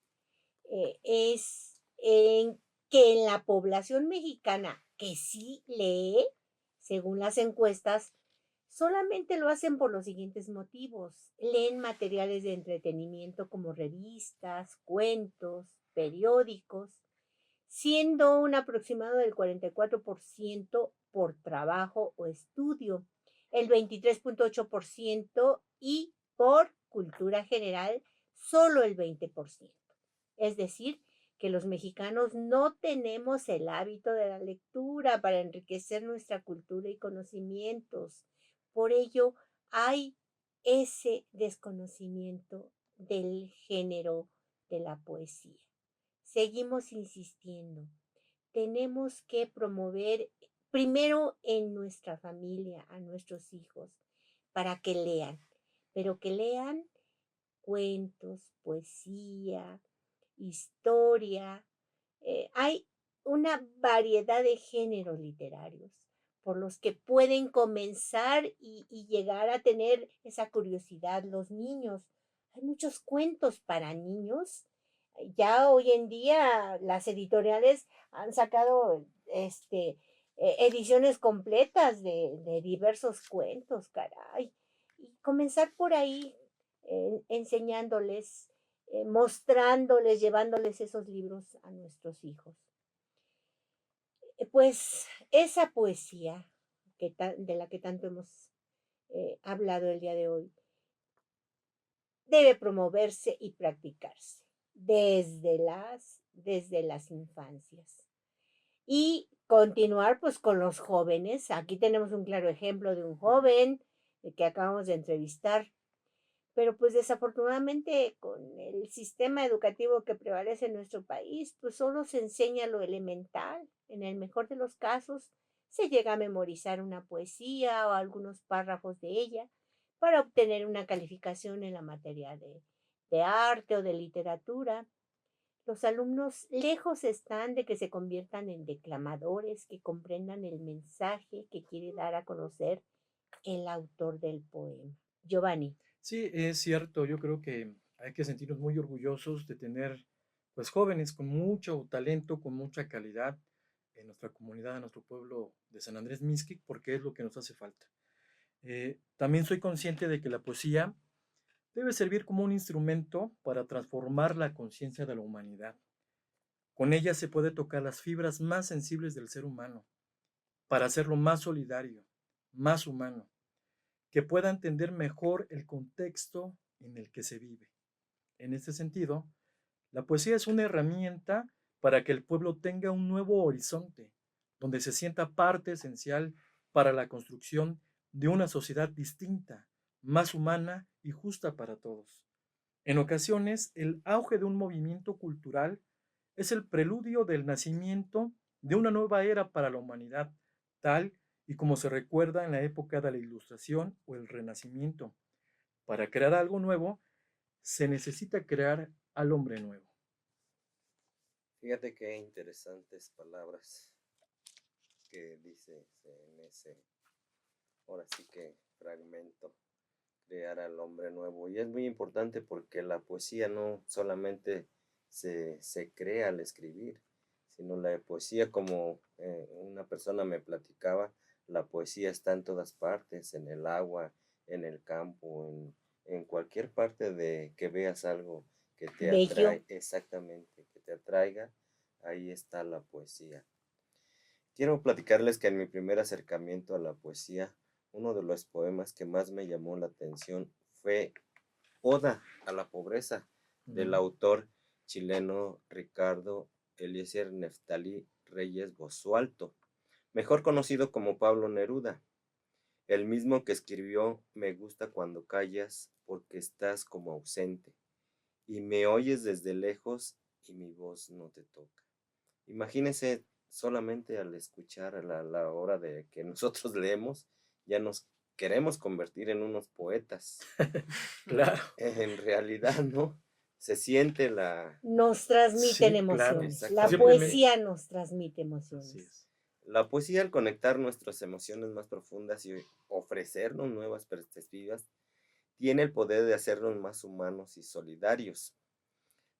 es que en la población mexicana que sí lee, según las encuestas, solamente lo hacen por los siguientes motivos. Leen materiales de entretenimiento como revistas, cuentos, periódicos, siendo un aproximado del 44% por trabajo o estudio, el 23.8% y por cultura general solo el 20%. Es decir, que los mexicanos no tenemos el hábito de la lectura para enriquecer nuestra cultura y conocimientos. Por ello, hay ese desconocimiento del género de la poesía. Seguimos insistiendo. tenemos que promover primero en nuestra familia a nuestros hijos para que lean, pero que lean cuentos, poesía, historia. Hay una variedad de géneros literarios por los que pueden comenzar y llegar a tener esa curiosidad los niños. Hay muchos cuentos para niños. Ya hoy en día las editoriales han sacado ediciones completas de diversos cuentos, caray. Y comenzar por ahí, enseñándoles, mostrándoles, llevándoles esos libros a nuestros hijos. Pues esa poesía de la que tanto hemos hablado el día de hoy debe promoverse y practicarse desde las infancias. Y continuar pues con los jóvenes. Aquí tenemos un claro ejemplo de un joven que acabamos de entrevistar, pero pues desafortunadamente con el sistema educativo que prevalece en nuestro país, pues solo se enseña lo elemental. En el mejor de los casos, se llega a memorizar una poesía o algunos párrafos de ella para obtener una calificación en la materia de arte o de literatura. Los alumnos lejos están de que se conviertan en declamadores, que comprendan el mensaje que quiere dar a conocer el autor del poema. Giovanni. Sí, es cierto. Yo creo que hay que sentirnos muy orgullosos de tener pues jóvenes con mucho talento, con mucha calidad en nuestra comunidad, en nuestro pueblo de San Andrés Mixquic, porque es lo que nos hace falta. También soy consciente de que la poesía debe servir como un instrumento para transformar la conciencia de la humanidad. Con ella se puede tocar las fibras más sensibles del ser humano, para hacerlo más solidario, más humano, que pueda entender mejor el contexto en el que se vive. En este sentido, la poesía es una herramienta para que el pueblo tenga un nuevo horizonte, donde se sienta parte esencial para la construcción de una sociedad distinta, más humana y justa para todos. En ocasiones, el auge de un movimiento cultural es el preludio del nacimiento de una nueva era para la humanidad, tal y como se recuerda en la época de la Ilustración o el Renacimiento. Para crear algo nuevo, se necesita crear al hombre nuevo. Fíjate qué interesantes palabras que dices en ese, ahora sí que fragmento, crear al hombre nuevo. Y es muy importante porque la poesía no solamente se crea al escribir, sino la poesía, como una persona me platicaba, la poesía está en todas partes, en el agua, en el campo, en cualquier parte de que veas algo que te atrae, exactamente, que te atraiga, ahí está la poesía. Quiero platicarles que en mi primer acercamiento a la poesía, uno de los poemas que más me llamó la atención fue Oda a la pobreza, del autor chileno Ricardo Eliezer Neftalí Reyes Basualto, mejor conocido como Pablo Neruda, el mismo que escribió Me gusta cuando callas porque estás como ausente y me oyes desde lejos y mi voz no te toca. Imagínense, solamente al escuchar a la hora de que nosotros leemos, ya nos queremos convertir en unos poetas. Claro. En realidad, ¿no? Se siente Nos transmiten emociones. Claro. La poesía nos transmite emociones. Así es. La poesía, al conectar nuestras emociones más profundas y ofrecernos nuevas perspectivas, tiene el poder de hacernos más humanos y solidarios,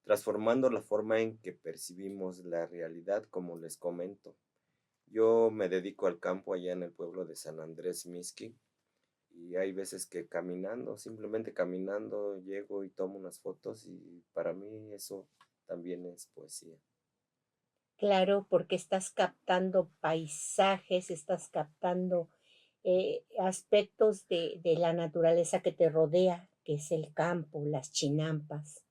transformando la forma en que percibimos la realidad, como les comento. Yo me dedico al campo allá en el pueblo de San Andrés Mixquic, y hay veces que caminando, simplemente caminando, llego y tomo unas fotos y para mí eso también es poesía. Claro, porque estás captando paisajes, estás captando aspectos de la naturaleza que te rodea, que es el campo, las chinampas.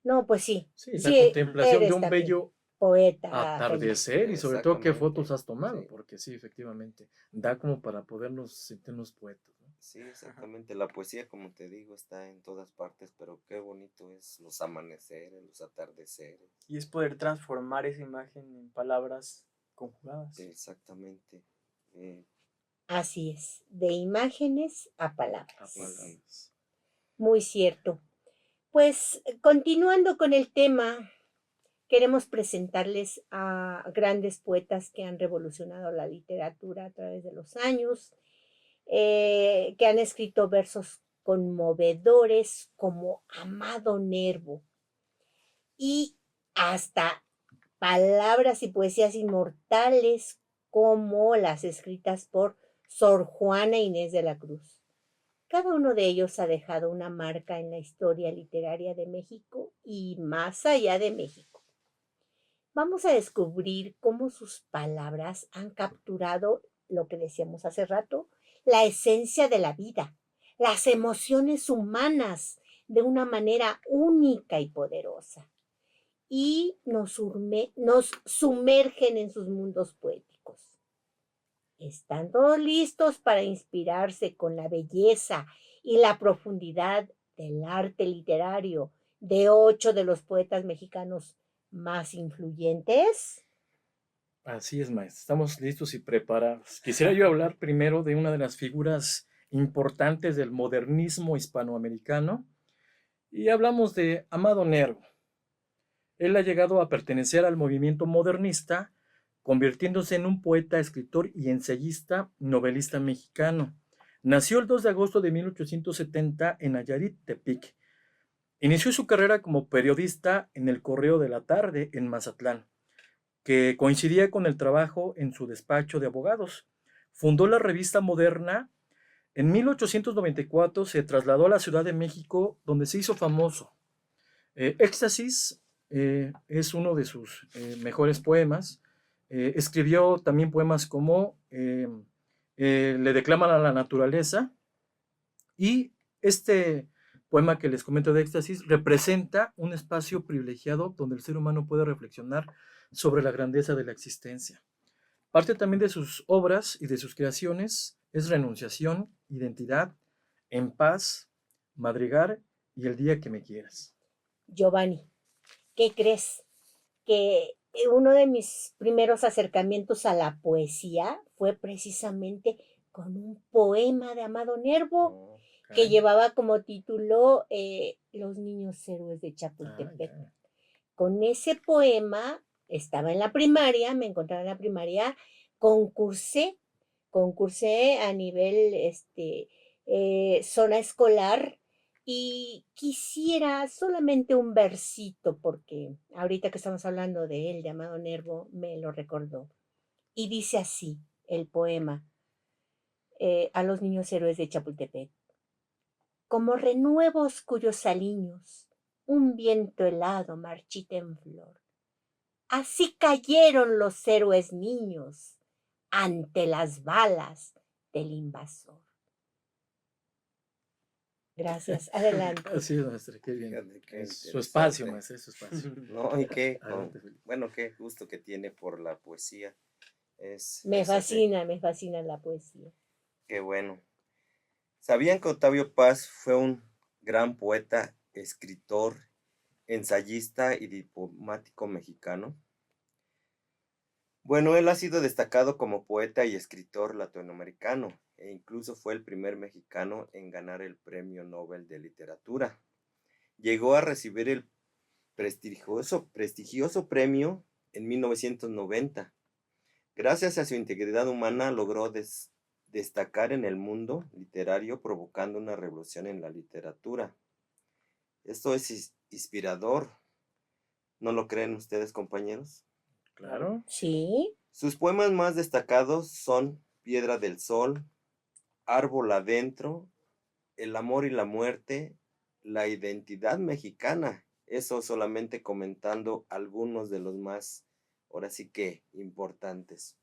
No, pues sí. Sí, la contemplación de un bello poeta, atardecer y sobre todo qué fotos has tomado, porque sí, efectivamente, da como para podernos sentirnos poetas, ¿no? Sí, exactamente. La poesía, como te digo, está en todas partes, pero qué bonito es los amaneceres, los atardeceres. Y es poder transformar esa imagen en palabras conjugadas. Exactamente. Así es, de imágenes a A palabras. palabras. Muy cierto. Pues continuando con el tema, queremos presentarles a grandes poetas que han revolucionado la literatura a través de los años, que han escrito versos conmovedores como Amado Nervo y hasta palabras y poesías inmortales como las escritas por Sor Juana Inés de la Cruz. Cada uno de ellos ha dejado una marca en la historia literaria de México y más allá de México. Vamos a descubrir cómo sus palabras han capturado lo que decíamos hace rato, la esencia de la vida, las emociones humanas de una manera única y poderosa, y nos sumergen en sus mundos poéticos. ¿Están todos listos para inspirarse con la belleza y la profundidad del arte literario de 8 de los poetas mexicanos más influyentes? Así es, maestro. Estamos listos y preparados. Quisiera yo hablar primero de una de las figuras importantes del modernismo hispanoamericano y hablamos de Amado Nervo. Él ha llegado a pertenecer al movimiento modernista, convirtiéndose en un poeta, escritor y ensayista, novelista mexicano. Nació el 2 de agosto de 1870 en Nayarit, Tepic. Inició su carrera como periodista en el Correo de la Tarde en Mazatlán, que coincidía con el trabajo en su despacho de abogados. Fundó la revista Moderna. En 1894 se trasladó a la Ciudad de México, donde se hizo famoso. Éxtasis es uno de sus mejores poemas. Escribió también poemas como Le declaman a la naturaleza, y este poema que les comento de Éxtasis representa un espacio privilegiado donde el ser humano puede reflexionar sobre la grandeza de la existencia. Parte también de sus obras y de sus creaciones es Renunciación, Identidad, En Paz, Madrigal y El día que me quieras. Giovanni, ¿qué crees? Que uno de mis primeros acercamientos a la poesía fue precisamente con un poema de Amado Nervo que llevaba como título Los niños héroes de Chapultepec. Con ese poema estaba en la primaria, me encontraba en la primaria, concursé a nivel zona escolar, y quisiera solamente un versito porque ahorita que estamos hablando de él, de Amado Nervo, me lo recordó. Y dice así el poema a los niños héroes de Chapultepec. Como renuevos cuyos aliños un viento helado marchita en flor, así cayeron los héroes niños ante las balas del invasor. Gracias, adelante. Así es, maestra, qué bien. Fíjate, qué Es su interesante. espacio, maestra, es su espacio. No, y qué, Adelante, Felipe. bueno, qué gusto que tiene por la poesía. Me fascina la poesía. Qué bueno. ¿Sabían que Octavio Paz fue un gran poeta, escritor, ensayista y diplomático mexicano? Bueno, él ha sido destacado como poeta y escritor latinoamericano, e incluso fue el primer mexicano en ganar el Premio Nobel de Literatura. Llegó a recibir el prestigioso premio en 1990. Gracias a su integridad humana logró destacar en el mundo literario, provocando una revolución en la literatura. Esto es inspirador. ¿No lo creen ustedes, compañeros? Claro. Sí. Sus poemas más destacados son Piedra del Sol, Árbol Adentro, El amor y la muerte, La identidad mexicana. Eso solamente comentando algunos de los más, ahora sí que, importantes.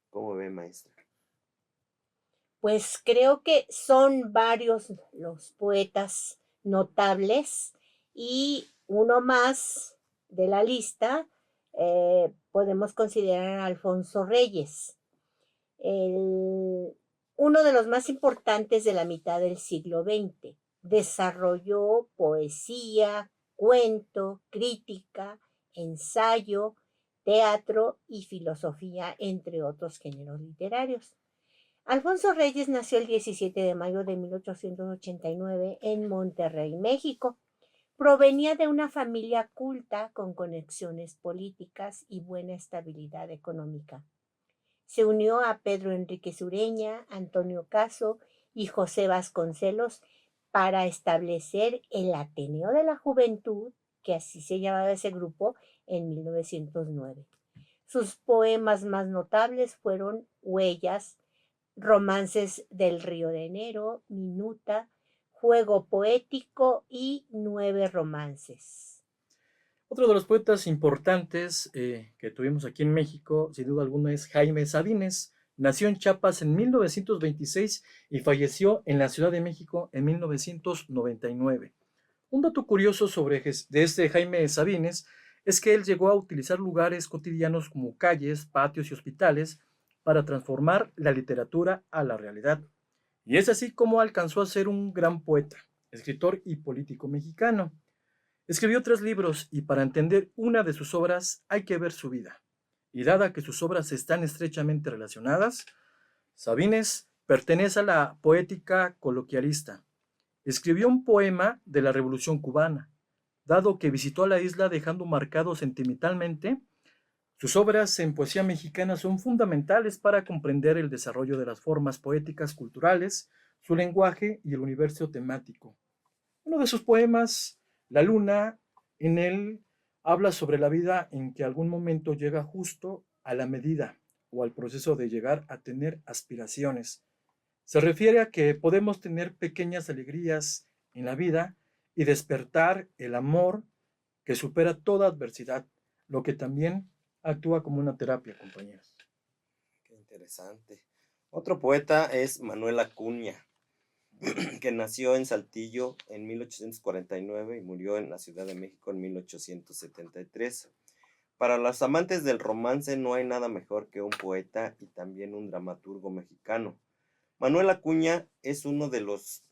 ¿Cómo ve, maestra? Pues creo que son varios los poetas notables, y uno más de la lista podemos considerar a Alfonso Reyes. Él uno de los más importantes de la mitad del siglo XX. Desarrolló poesía, cuento, crítica, ensayo, teatro y filosofía, entre otros géneros literarios. Alfonso Reyes nació el 17 de mayo de 1889 en Monterrey, México. Provenía de una familia culta con conexiones políticas y buena estabilidad económica. Se unió a Pedro Enríquez Ureña, Antonio Caso y José Vasconcelos para establecer el Ateneo de la Juventud, que así se llamaba ese grupo, en 1909. Sus poemas más notables fueron Huellas, Romances del Río de Enero, Minuta, Juego Poético y 9 romances. Otro de los poetas importantes que tuvimos aquí en México, sin duda alguna, es Jaime Sabines. Nació en Chiapas en 1926 y falleció en la Ciudad de México en 1999. Un dato curioso de este Jaime Sabines es que él llegó a utilizar lugares cotidianos como calles, patios y hospitales para transformar la literatura a la realidad. Y es así como alcanzó a ser un gran poeta, escritor y político mexicano. Escribió 3 libros y para entender una de sus obras hay que ver su vida. Y dada que sus obras están estrechamente relacionadas, Sabines pertenece a la poética coloquialista. Escribió un poema de la Revolución Cubana, dado que visitó la isla dejando marcado sentimentalmente. Sus obras en poesía mexicana son fundamentales para comprender el desarrollo de las formas poéticas culturales, su lenguaje y el universo temático. Uno de sus poemas, La Luna, en él habla sobre la vida en que algún momento llega justo a la medida o al proceso de llegar a tener aspiraciones. Se refiere a que podemos tener pequeñas alegrías en la vida y despertar el amor que supera toda adversidad, lo que también actúa como una terapia, compañeros. Qué interesante. Otro poeta es Manuel Acuña, que nació en Saltillo en 1849 y murió en la Ciudad de México en 1873. Para los amantes del romance no hay nada mejor que un poeta y también un dramaturgo mexicano. Manuel Acuña es uno de los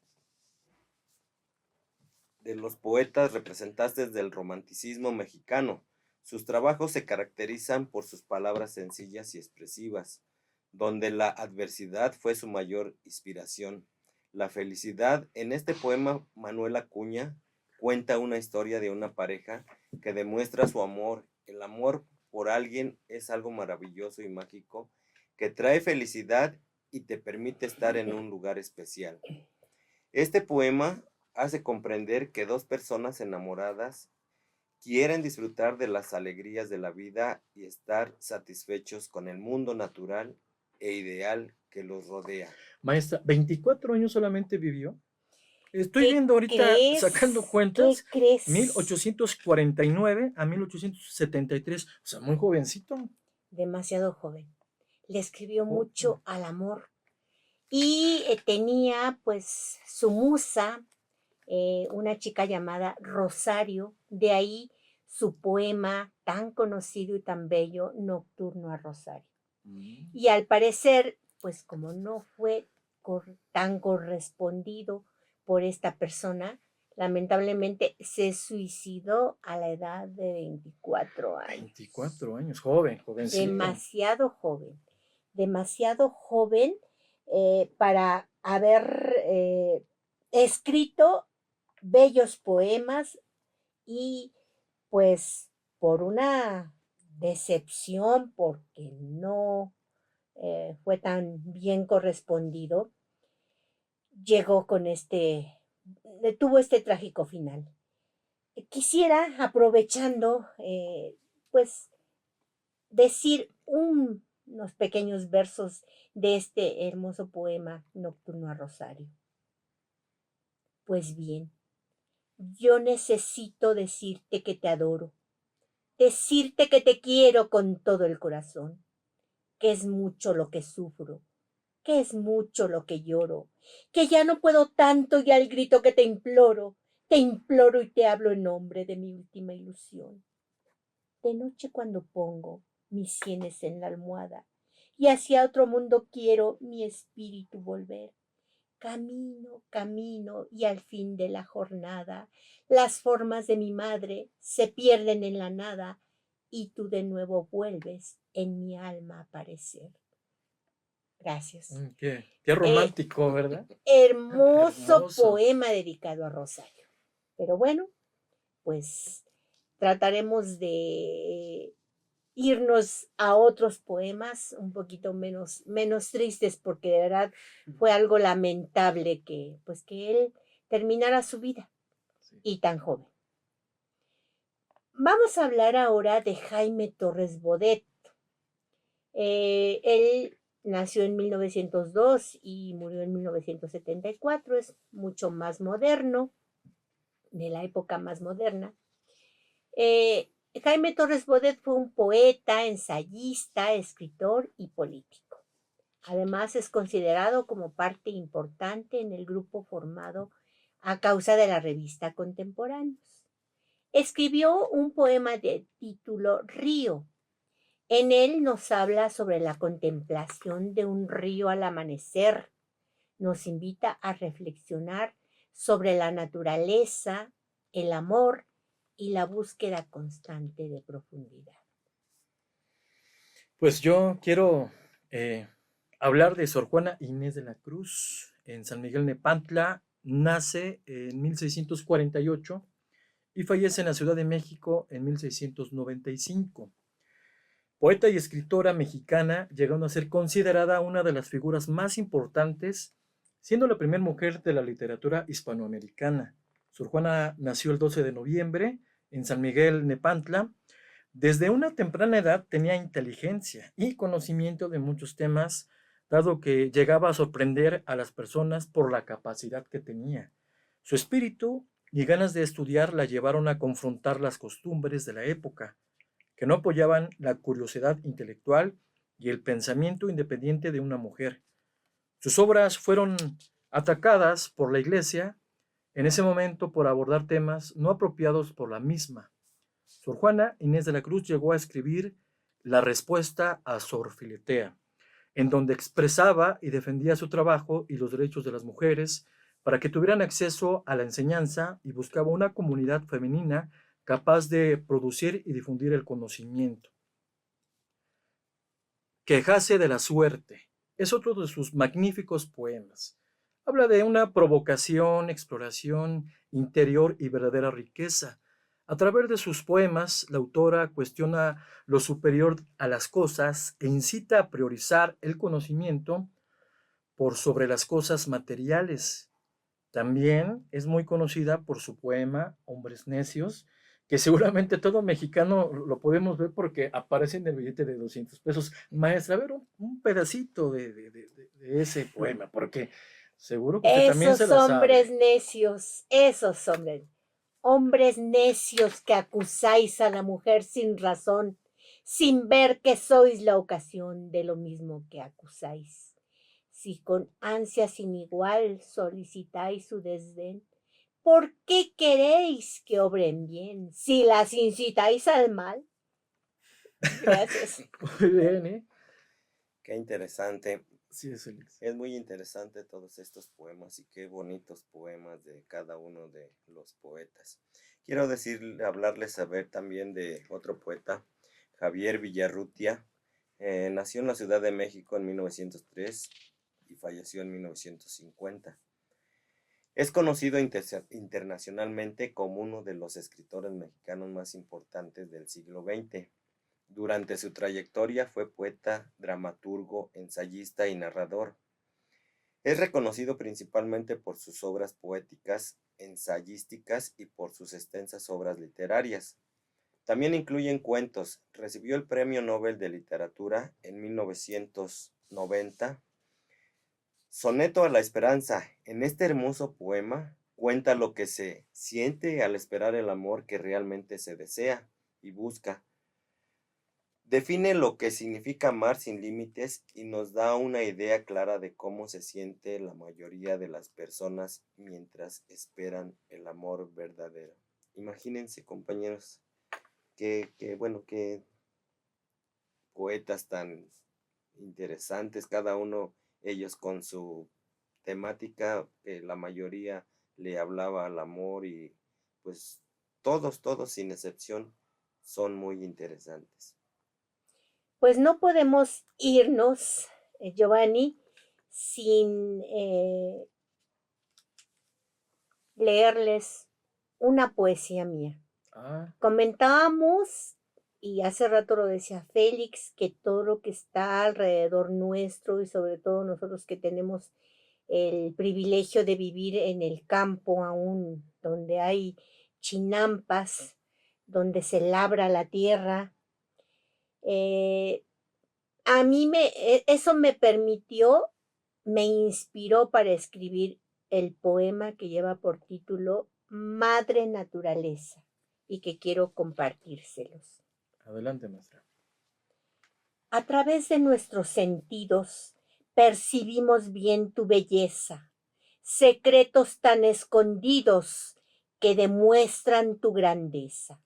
poetas representantes del romanticismo mexicano. Sus trabajos se caracterizan por sus palabras sencillas y expresivas, donde la adversidad fue su mayor inspiración. La felicidad. En este poema, Manuel Acuña cuenta una historia de una pareja que demuestra su amor. El amor por alguien es algo maravilloso y mágico que trae felicidad y te permite estar en un lugar especial. Este poema hace comprender que dos personas enamoradas quieren disfrutar de las alegrías de la vida y estar satisfechos con el mundo natural e ideal que los rodea. Maestra, 24 años solamente vivió. Estoy ¿Qué viendo ahorita, crees? sacando cuentas, ¿Qué crees? 1849 a 1873, o sea, muy jovencito. Demasiado joven. Le escribió mucho al amor y tenía pues su musa, una chica llamada Rosario, de ahí su poema tan conocido y tan bello, Nocturno a Rosario. Y al parecer, pues como no fue tan correspondido por esta persona, lamentablemente se suicidó a la edad de 24 años. 24 años, jovencito. Demasiado joven para haber escrito bellos poemas y pues por una decepción porque no fue tan bien correspondido, tuvo este trágico final. Quisiera, aprovechando, pues decir unos pequeños versos de este hermoso poema Nocturno a Rosario. Pues bien, yo necesito decirte que te adoro, decirte que te quiero con todo el corazón, que es mucho lo que sufro, que es mucho lo que lloro, que ya no puedo tanto y al grito que te imploro y te hablo en nombre de mi última ilusión. De noche cuando pongo mis sienes en la almohada y hacia otro mundo quiero mi espíritu volver. Camino, camino, y al fin de la jornada, las formas de mi madre se pierden en la nada, y tú de nuevo vuelves en mi alma a aparecer. Gracias. Qué romántico, ¿verdad? Hermoso Hermoso. poema dedicado a Rosario. Pero bueno, pues trataremos de irnos a otros poemas un poquito menos tristes, porque de verdad fue algo lamentable que él terminara su vida, Sí. y tan joven. Vamos a hablar ahora de Jaime Torres Bodet. Él nació en 1902 y murió en 1974, es mucho más moderno, de la época más moderna. Jaime Torres Bodet fue un poeta, ensayista, escritor y político. Además, es considerado como parte importante en el grupo formado a causa de la revista Contemporáneos. Escribió un poema de título Río. En él nos habla sobre la contemplación de un río al amanecer. Nos invita a reflexionar sobre la naturaleza, el amor y la búsqueda constante de profundidad. Pues yo quiero hablar de Sor Juana Inés de la Cruz. En San Miguel Nepantla, nace en 1648 y fallece en la Ciudad de México en 1695. Poeta y escritora mexicana, llegando a ser considerada una de las figuras más importantes, siendo la primera mujer de la literatura hispanoamericana. Sor Juana nació el 12 de noviembre en San Miguel Nepantla. Desde una temprana edad tenía inteligencia y conocimiento de muchos temas, dado que llegaba a sorprender a las personas por la capacidad que tenía. Su espíritu y ganas de estudiar la llevaron a confrontar las costumbres de la época, que no apoyaban la curiosidad intelectual y el pensamiento independiente de una mujer. Sus obras fueron atacadas por la Iglesia en ese momento por abordar temas no apropiados por la misma. Sor Juana Inés de la Cruz llegó a escribir La respuesta a Sor Filetea, en donde expresaba y defendía su trabajo y los derechos de las mujeres para que tuvieran acceso a la enseñanza, y buscaba una comunidad femenina capaz de producir y difundir el conocimiento. Quejase de la suerte es otro de sus magníficos poemas. Habla de una provocación, exploración interior y verdadera riqueza. A través de sus poemas, la autora cuestiona lo superior a las cosas e incita a priorizar el conocimiento por sobre las cosas materiales. También es muy conocida por su poema Hombres Necios, que seguramente todo mexicano lo podemos ver porque aparece en el billete de 200 pesos. Maestra, a ver un pedacito de ese poema, porque seguro que usted también se la Esos hombres sabe. necios, esos hombres necios que acusáis a la mujer sin razón, sin ver que sois la ocasión de lo mismo que acusáis. Si con ansia sin igual solicitáis su desdén, ¿por qué queréis que obren bien si las incitáis al mal? Gracias. Muy bien, ¿eh? Qué interesante. Sí, es Elix. Es muy interesante todos estos poemas y qué bonitos poemas de cada uno de los poetas. Quiero hablarles también de otro poeta, Javier Villarrutia. Nació en la Ciudad de México en 1903 y falleció en 1950. Es conocido internacionalmente como uno de los escritores mexicanos más importantes del siglo XX. Durante su trayectoria fue poeta, dramaturgo, ensayista y narrador. Es reconocido principalmente por sus obras poéticas, ensayísticas y por sus extensas obras literarias. También incluyen cuentos. Recibió el Premio Nobel de Literatura en 1990. Soneto a la Esperanza. En este hermoso poema cuenta lo que se siente al esperar el amor que realmente se desea y busca. Define lo que significa amar sin límites y nos da una idea clara de cómo se siente la mayoría de las personas mientras esperan el amor verdadero. Imagínense, compañeros, qué poetas tan interesantes, cada uno, ellos con su temática, que la mayoría le hablaba al amor y pues todos sin excepción son muy interesantes. Pues no podemos irnos, Giovanni, sin leerles una poesía mía. Comentábamos, y hace rato lo decía Félix, que todo lo que está alrededor nuestro y sobre todo nosotros que tenemos el privilegio de vivir en el campo aún, donde hay chinampas, donde se labra la tierra, a mí eso me permitió, me inspiró para escribir el poema que lleva por título Madre Naturaleza y que quiero compartírselos. Adelante, maestra. A través de nuestros sentidos percibimos bien tu belleza, secretos tan escondidos que demuestran tu grandeza.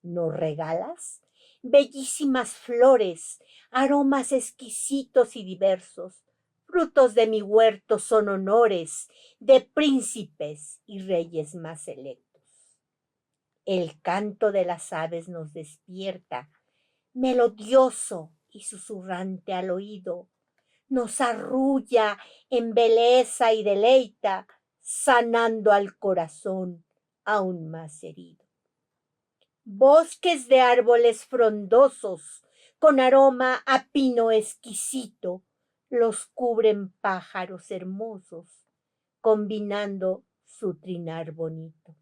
¿Nos regalas? Bellísimas flores, aromas exquisitos y diversos, frutos de mi huerto son honores de príncipes y reyes más selectos. El canto de las aves nos despierta, melodioso y susurrante al oído, nos arrulla, embeleza y deleita, sanando al corazón aún más herido. Bosques de árboles frondosos, con aroma a pino exquisito, los cubren pájaros hermosos, combinando su trinar bonito.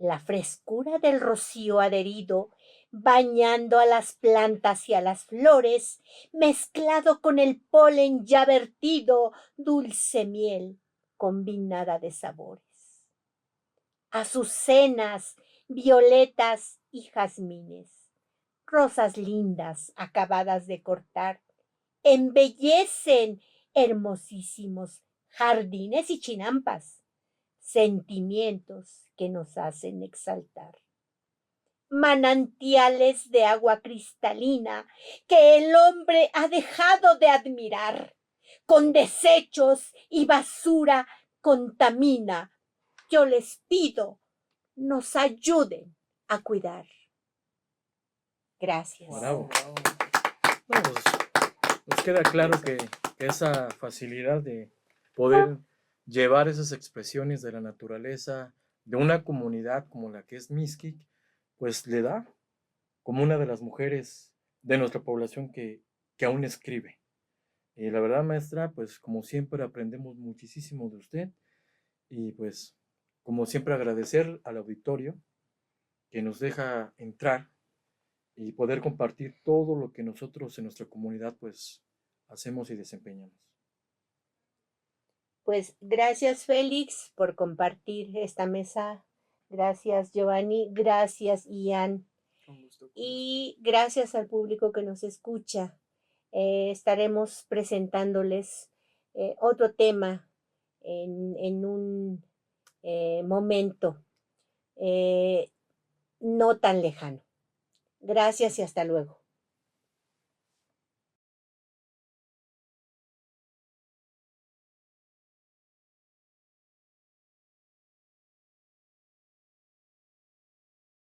La frescura del rocío adherido, bañando a las plantas y a las flores, mezclado con el polen ya vertido, dulce miel combinada de sabores. Azucenas, violetas y jazmines, rosas lindas acabadas de cortar, embellecen hermosísimos jardines y chinampas, sentimientos que nos hacen exaltar. Manantiales de agua cristalina que el hombre ha dejado de admirar, con desechos y basura contamina. Yo les pido, nos ayuden a cuidar. Gracias. Bravo. Bueno, pues, nos queda claro que esa facilidad de poder llevar esas expresiones de la naturaleza de una comunidad como la que es Mixquic, pues le da como una de las mujeres de nuestra población que aún escribe. Y la verdad, maestra, pues como siempre aprendemos muchísimo de usted y pues como siempre agradecer al auditorio que nos deja entrar y poder compartir todo lo que nosotros en nuestra comunidad pues hacemos y desempeñamos. Pues gracias Félix por compartir esta mesa, gracias Giovanni, gracias Ian y gracias al público que nos escucha. Estaremos presentándoles otro tema en un momento no tan lejano. Gracias y hasta luego.